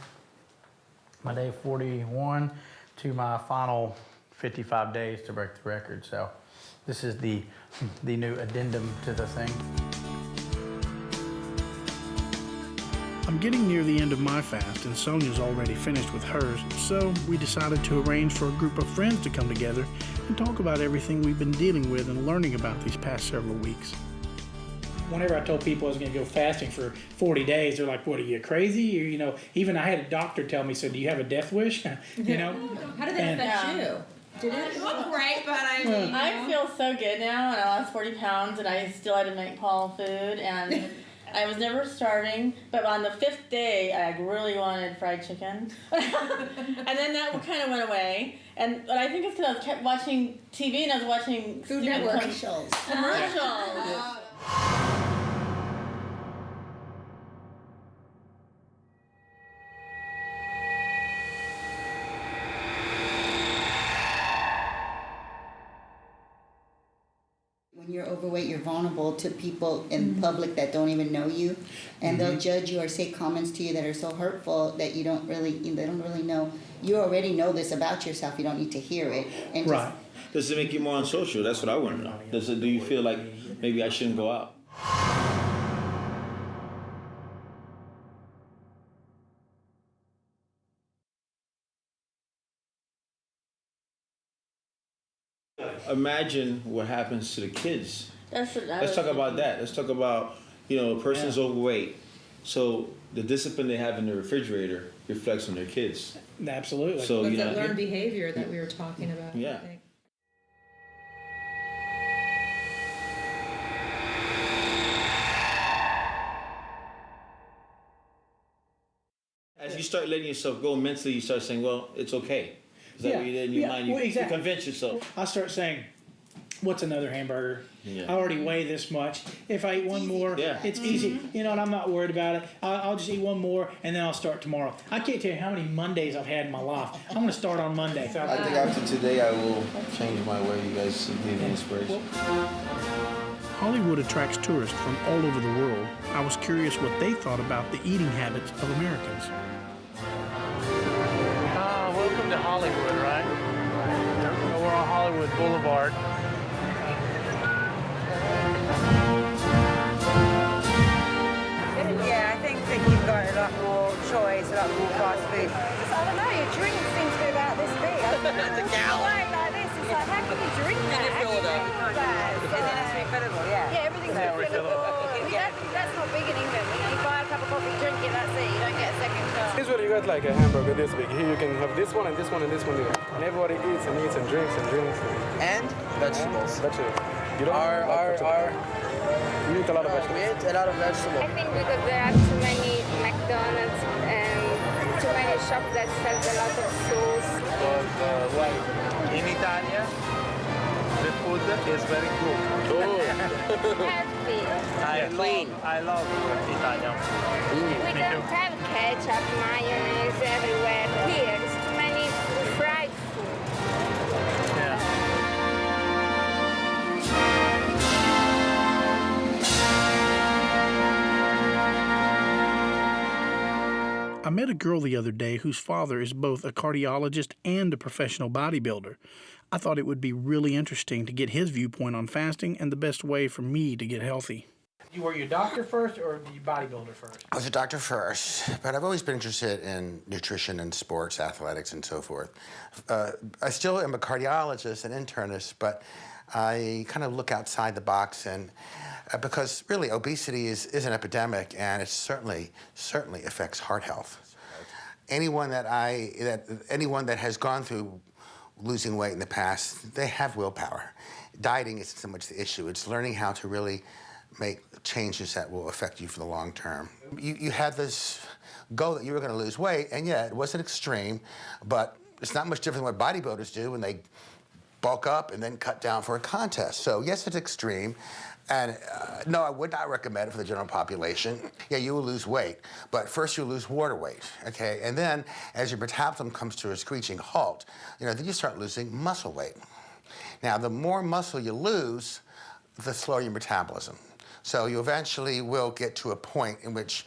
[SPEAKER 1] my day 41 to my final 55 days to break the record. So this is the new addendum to the thing. I'm getting near the end of my fast, and Sonia's already finished with hers, so we decided to arrange for a group of friends to come together and talk about everything we've been dealing with and learning about these past several weeks. Whenever I told people I was going to go fasting for 40 days, they're like, what, are you crazy? Or, you know, even I had a doctor tell me, so do you have a death wish? You know?
[SPEAKER 18] How did that affect you? Did it look great, but I mean...
[SPEAKER 10] I feel so good now, and I lost 40 pounds, and I still had to make Paul food, and I was never starving, but on the 5th day, I really wanted fried chicken. And then that kind of went away. But I think it's because I kept watching TV, and I was watching
[SPEAKER 18] Food Network commercials.
[SPEAKER 19] When you're overweight, you're vulnerable to people in public that don't even know you, and they'll judge you or say comments to you that are so hurtful that they don't really know. You already know this about yourself. You don't need to hear it. And
[SPEAKER 20] Right. Does it make you more unsocial? That's what I want to know. Do you feel like maybe I shouldn't go out? Imagine what happens to the kids. Let's talk about that. Let's talk about, a person's overweight. So the discipline they have in the refrigerator reflects on their kids.
[SPEAKER 1] Absolutely.
[SPEAKER 20] So,
[SPEAKER 18] That's that learned behavior that we were talking about.
[SPEAKER 20] Yeah.
[SPEAKER 18] I think.
[SPEAKER 20] As you start letting yourself go mentally, you start saying, well, it's okay. Is that what you did in your mind? You convince yourself.
[SPEAKER 1] I start saying, what's another hamburger?
[SPEAKER 20] Yeah.
[SPEAKER 1] I already weigh this much. If I eat one more, it's easy. And I'm not worried about it. I'll just eat one more, and then I'll start tomorrow. I can't tell you how many Mondays I've had in my life. I'm going to start on Monday.
[SPEAKER 20] I think after today, I will change my way. You guys need inspiration.
[SPEAKER 1] Hollywood attracts tourists from all over the world. I was curious what they thought about the eating habits of Americans.
[SPEAKER 21] Welcome to Hollywood, right? We're on Hollywood Boulevard.
[SPEAKER 22] Yeah, I think that you've got a lot more choice, a lot more fast food. I don't know, your drink seems to be about this big. It's a gallon. Like this, it's like, how can you drink that? You fill it up. And then it's refillable, yeah. Yeah, everything's refillable. That's not big in England. You buy a cup of coffee, drink it, that's it. You don't get a second shot.
[SPEAKER 23] This one you got like a hamburger this big. Here you can have this one and this one and this one. And everybody eats and eats and drinks and drinks.
[SPEAKER 4] And vegetables.
[SPEAKER 23] Vegetables. You don't you eat a lot of vegetables.
[SPEAKER 4] We eat a lot of vegetables.
[SPEAKER 24] I think because there are too many McDonald's and too many shops that sell a lot of sauce.
[SPEAKER 21] Well, in Italy, the food is very good.
[SPEAKER 24] Healthy.
[SPEAKER 21] I love Italian.
[SPEAKER 24] We don't have ketchup, mayonnaise everywhere. Here, it's too many fried food.
[SPEAKER 1] I met a girl the other day whose father is both a cardiologist and a professional bodybuilder. I thought it would be really interesting to get his viewpoint on fasting and the best way for me to get healthy. Were you a doctor first or were you a bodybuilder first?
[SPEAKER 25] I was a doctor first, but I've always been interested in nutrition and sports, athletics, and so forth. I still am a cardiologist and internist, but I kind of look outside the box and because really obesity is an epidemic and it certainly affects heart health. Anyone that has gone through losing weight in the past, they have willpower. dieting isn't so much the issue. It's learning how to really make changes that will affect you for the long term. You had this goal that you were going to lose weight, and yeah, it wasn't extreme, but it's not much different than what bodybuilders do when they bulk up and then cut down for a contest. So yes, it's extreme, and no, I would not recommend it for the general population. Yeah, you will lose weight, but first you lose water weight, okay? And then as your metabolism comes to a screeching halt, then you start losing muscle weight. Now, the more muscle you lose, the slower your metabolism. So you eventually will get to a point in which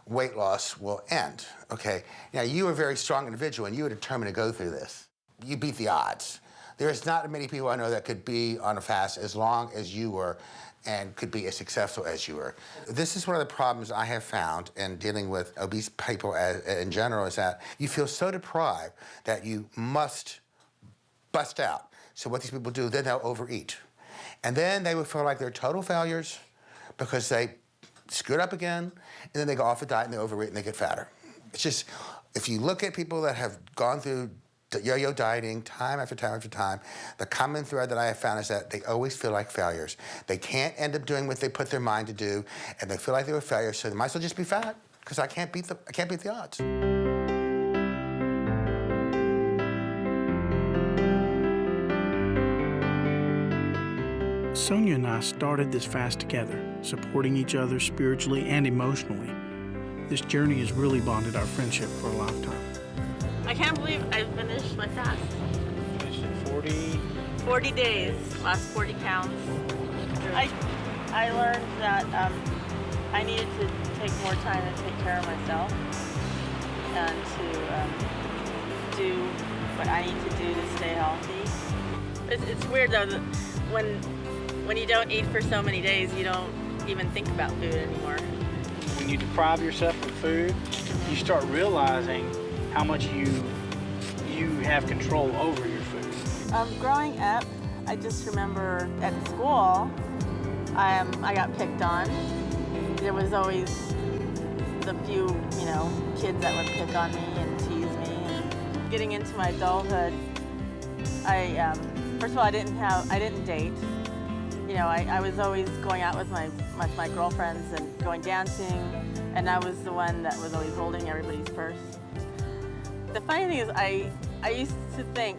[SPEAKER 25] weight loss will end, okay? Now, you are a very strong individual, and you are determined to go through this. You beat the odds. There's not many people I know that could be on a fast as long as you were and could be as successful as you were. This is one of the problems I have found in dealing with obese people in general, is that you feel so deprived that you must bust out. So what these people do, then they'll overeat. And then they will feel like they're total failures because they screwed up again, and then they go off the diet and they overeat and they get fatter. It's just, if you look at people that have gone through yo-yo dieting time after time after time, the common thread that I have found is that they always feel like failures. They can't end up doing what they put their mind to do, and they feel like they were failures, so they might as well just be fat, because I can't beat the odds.
[SPEAKER 1] Sonia and I started this fast together, supporting each other spiritually and emotionally. This journey has really bonded our friendship for a lifetime.
[SPEAKER 10] I can't believe I finished my fast.
[SPEAKER 21] Finished in
[SPEAKER 10] 40 days, lost 40 pounds. I learned that I needed to take more time to take care of myself and to do what I need to do to stay healthy. It's weird though that when you don't eat for so many days, you don't even think about food anymore.
[SPEAKER 21] When you deprive yourself of food, you start realizing how much you have control over your food.
[SPEAKER 10] Growing up, I just remember at school, I got picked on. There was always the few, kids that would pick on me and tease me. And getting into my adulthood, first of all, I didn't date. I was always going out with my girlfriends and going dancing, and I was the one that was always holding everybody's purse. The funny thing is, I used to think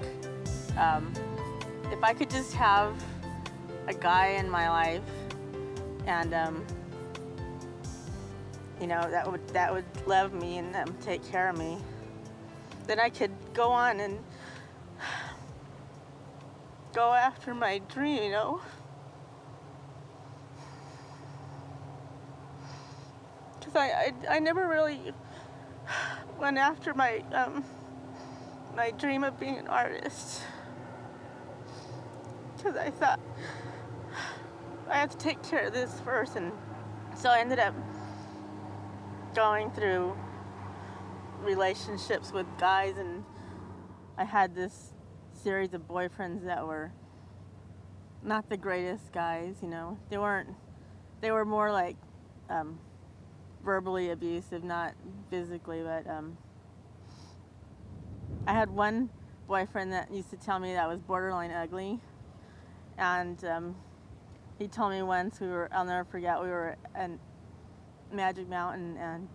[SPEAKER 10] if I could just have a guy in my life, and that would love me and take care of me, then I could go on and go after my dream, Because I never really went after my dream of being an artist, because I thought I have to take care of this first, and so I ended up going through relationships with guys, and I had this series of boyfriends that were not the greatest guys, They were more like verbally abusive, not physically, but I had one boyfriend that used to tell me that I was borderline ugly, and he told me once I'll never forget, we were at Magic Mountain and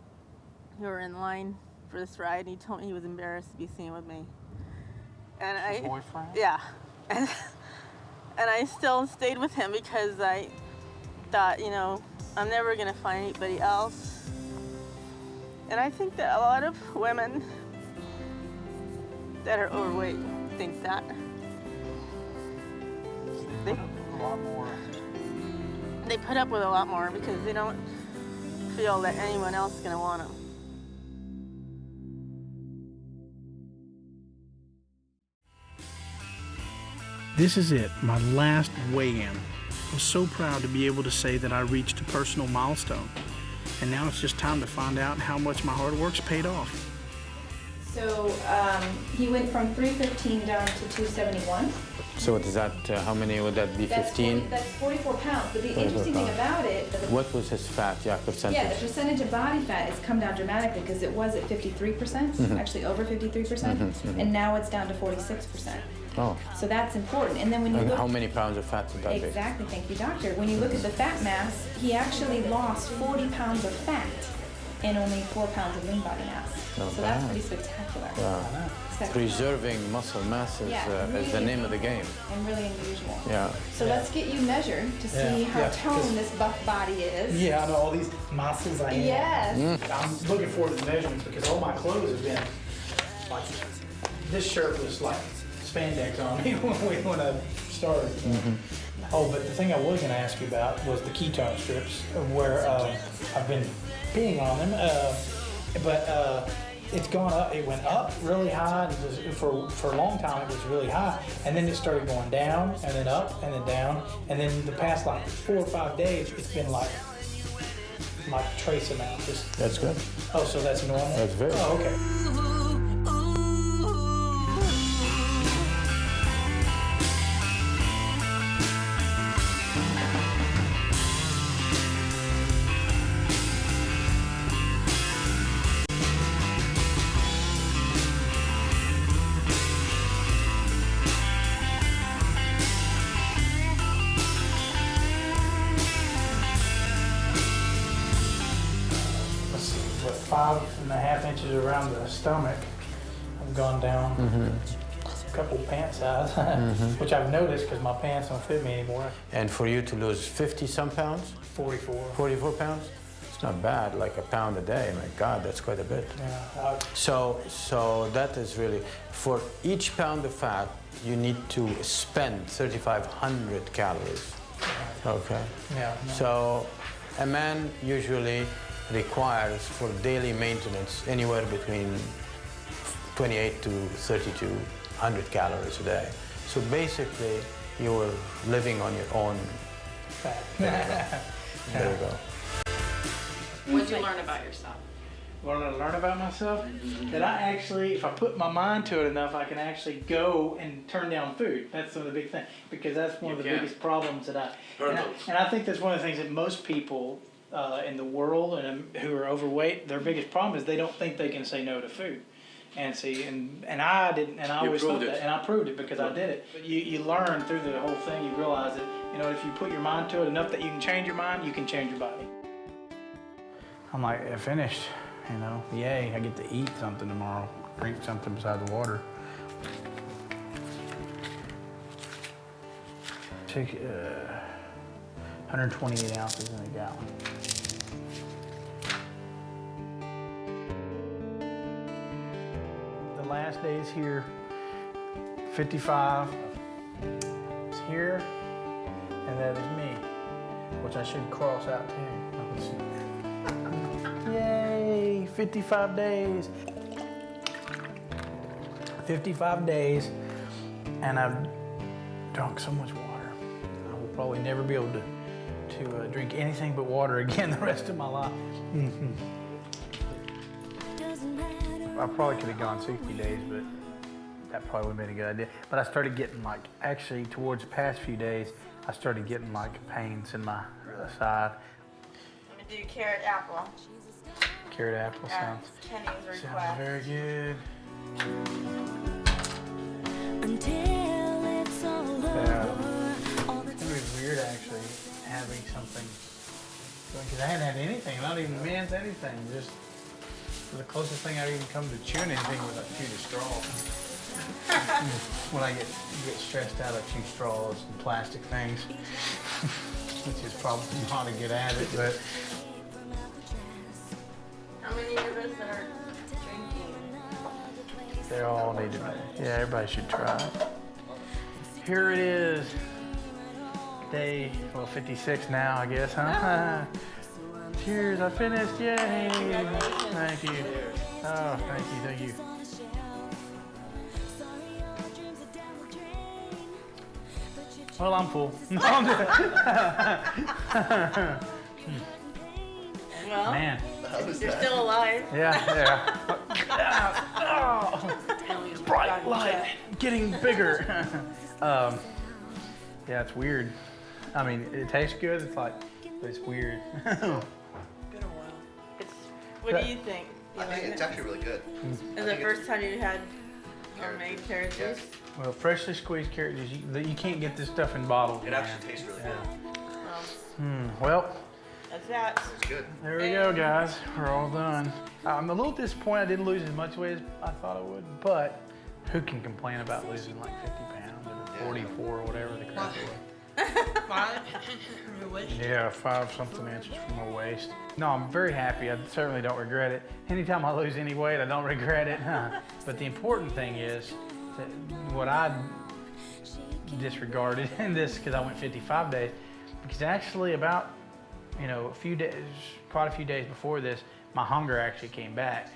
[SPEAKER 10] we were in line for this ride, and he told me he was embarrassed to be seen with me. And
[SPEAKER 21] Your boyfriend?
[SPEAKER 10] Yeah. And I still stayed with him because I thought, I'm never gonna find anybody else. And I think that a lot of women that are overweight think that. They put up with a lot more because they don't feel that anyone else is gonna want them.
[SPEAKER 1] This is it, my last weigh-in. I'm so proud to be able to say that I reached a personal milestone. And now it's just time to find out how much my hard work's paid off.
[SPEAKER 6] So he went from 315 down to 271.
[SPEAKER 2] So what is that, how many would that be, 15?
[SPEAKER 6] That's 44 pounds, but the interesting thing about it...
[SPEAKER 2] What was his fat, percentage?
[SPEAKER 6] Yeah, the percentage of body fat has come down dramatically because it was at 53%, actually over 53%, and now it's down to 46%.
[SPEAKER 2] Oh.
[SPEAKER 6] So that's important. And then when you
[SPEAKER 2] And
[SPEAKER 6] look,
[SPEAKER 2] how many pounds of fat would that be?
[SPEAKER 6] exactly, thank you, doctor. When you look at the fat mass, he actually lost 40 pounds of fat and only 4 pounds of lean body mass.
[SPEAKER 2] Not
[SPEAKER 6] so
[SPEAKER 2] bad.
[SPEAKER 6] that's pretty spectacular.
[SPEAKER 2] Yeah. Preserving muscle mass is,
[SPEAKER 6] really
[SPEAKER 2] is the name of the game.
[SPEAKER 6] And really unusual.
[SPEAKER 2] Yeah.
[SPEAKER 6] So let's get you measured to see how toned this buff body is.
[SPEAKER 1] Yeah, I know all these muscles I have.
[SPEAKER 6] Yes.
[SPEAKER 1] I'm looking forward to the measurements because all my clothes have been like, this shirt was like spandex on me when I started. Oh, but the thing I was going to ask you about was the ketone strips, where I've been peeing on them, but it's gone up. It went up really high, and for a long time it was really high, and then it started going down, and then up, and then down, and then the past like 4 or 5 days, it's been like trace amount. Just,
[SPEAKER 2] that's good.
[SPEAKER 1] Oh, so that's normal?
[SPEAKER 2] That's very
[SPEAKER 1] Oh, okay. Let's see, with 5.5 inches around the stomach, I've gone down a couple pant size, which I've noticed because my pants don't fit me anymore.
[SPEAKER 2] And for you to lose 50-some pounds?
[SPEAKER 1] 44.
[SPEAKER 2] 44 pounds? It's not bad, like a pound a day. My God, that's quite a bit.
[SPEAKER 1] Yeah.
[SPEAKER 2] So that is really, for each pound of fat, you need to spend 3,500 calories. Okay.
[SPEAKER 1] Yeah. No.
[SPEAKER 2] So a man usually requires for daily maintenance anywhere between 28 to 3,200 calories a day. So basically, you're living on your own
[SPEAKER 1] fat.
[SPEAKER 2] There you go.
[SPEAKER 3] What did you learn about yourself?
[SPEAKER 1] What did I learn about myself? That I actually, if I put my mind to it enough, I can actually go and turn down food. That's one of the big things, because that's one of the biggest problems that and I think that's one of the things that most people in the world and who are overweight, their biggest problem is they don't think they can say no to food. And see, and I didn't, and I always thought that, and I proved it because I did it. But you learn through the whole thing, you realize that, you know, if you put your mind to it enough that you can change your mind, you can change your body. I'm like, I finished, you know, yay, I get to eat something tomorrow, drink something beside the water. Take 128 ounces in a gallon. The last days here, 55 is here, and that is me, which I should cross out too. Yay, 55 days. 55 days, and I've drunk so much water. I will probably never be able to drink anything but water again the rest of my life. I probably could have gone 60 days, but that probably would have been a good idea. But I started getting like, actually towards the past few days, I started getting like pains in my side.
[SPEAKER 10] I'm gonna do carrot apple.
[SPEAKER 1] Carrot apple sounds very good.
[SPEAKER 12] Until it's all over.
[SPEAKER 1] It's gonna be weird actually having something, because I hadn't had anything, not even mints, anything. Just the closest thing I've even come to chewing anything was I chewed a straw. When I get stressed out, I chew straws and plastic things, which is probably not a good habit, but.
[SPEAKER 10] How many of us are drinking?
[SPEAKER 1] They all need to be. Yeah, everybody should try it. Here it is. Day, 56 now, I guess, huh? Cheers, I finished, yay! Thank you. Oh, thank you. Well, I'm full. No, I'm just...
[SPEAKER 10] Well,
[SPEAKER 1] man.
[SPEAKER 10] You're still alive.
[SPEAKER 1] Yeah. Oh, bright light, getting bigger. Yeah, it's weird. I mean, it tastes good. It's like, but it's weird.
[SPEAKER 10] What do you think?
[SPEAKER 5] I think it's actually really good.
[SPEAKER 10] Is the first time you had Homemade carrot juice.
[SPEAKER 21] Well, freshly squeezed carrot juice, you can't get this stuff in bottles.
[SPEAKER 5] It actually tastes really good.
[SPEAKER 21] Well,
[SPEAKER 10] That's that.
[SPEAKER 5] It's good.
[SPEAKER 21] there we go, guys. We're all done. I'm a little disappointed I didn't lose as much weight as I thought I would, but who can complain about losing like 50 pounds or 44 or whatever the crap was?
[SPEAKER 18] 5 from your waist?
[SPEAKER 21] Yeah, 5 something inches from my waist. No, I'm very happy. I certainly don't regret it. Anytime I lose any weight, I don't regret it. But the important thing is that what I disregarded in this, because I went 55 days, because actually about, a few days, quite a few days before this, my hunger actually came back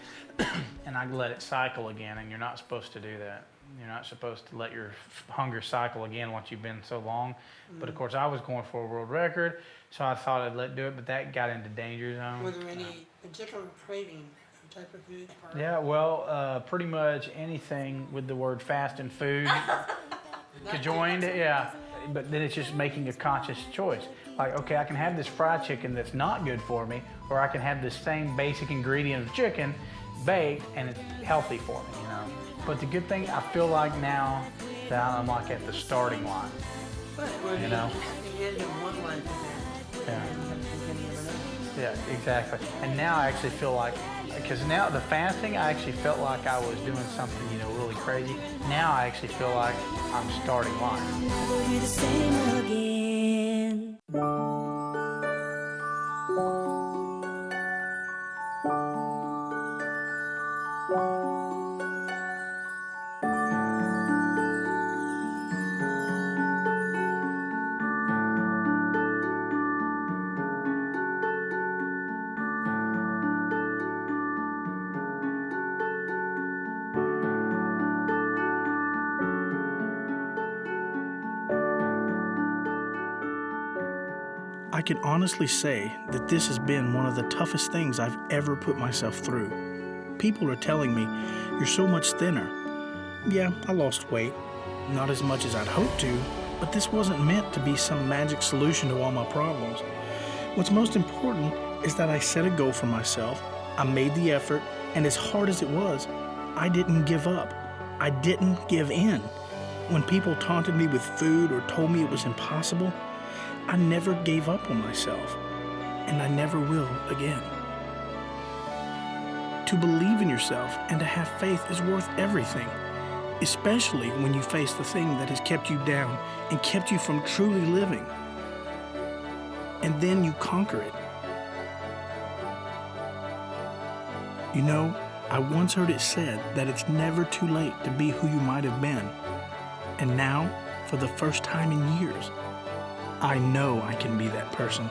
[SPEAKER 21] and I let it cycle again, and you're not supposed to do that. You're not supposed to let your hunger cycle again once you've been so long. But of course I was going for a world record, so I thought I'd let it do it, but that got into danger zone.
[SPEAKER 18] Were there any particular craving type of food?
[SPEAKER 21] Yeah, well, pretty much anything with the word fast and food conjoined, yeah. But then it's just making a conscious choice. Like, okay, I can have this fried chicken that's not good for me, or I can have the same basic ingredient of chicken baked and it's healthy for me, But the good thing, I feel like now that I'm like at the starting line. You know? Yeah, exactly. And now I actually feel like, because now the fasting, I actually felt like I was doing something, really crazy. Now I actually feel like I'm starting line.
[SPEAKER 12] Never be the same again.
[SPEAKER 1] I can honestly say that this has been one of the toughest things I've ever put myself through. People are telling me, "You're so much thinner." Yeah, I lost weight. Not as much as I'd hoped to, but this wasn't meant to be some magic solution to all my problems. What's most important is that I set a goal for myself, I made the effort, and as hard as it was, I didn't give up. I didn't give in. When people taunted me with food or told me it was impossible, I never gave up on myself, and I never will again. To believe in yourself and to have faith is worth everything, especially when you face the thing that has kept you down and kept you from truly living. And then you conquer it. I once heard it said that it's never too late to be who you might have been. And now, for the first time in years, I know I can be that person.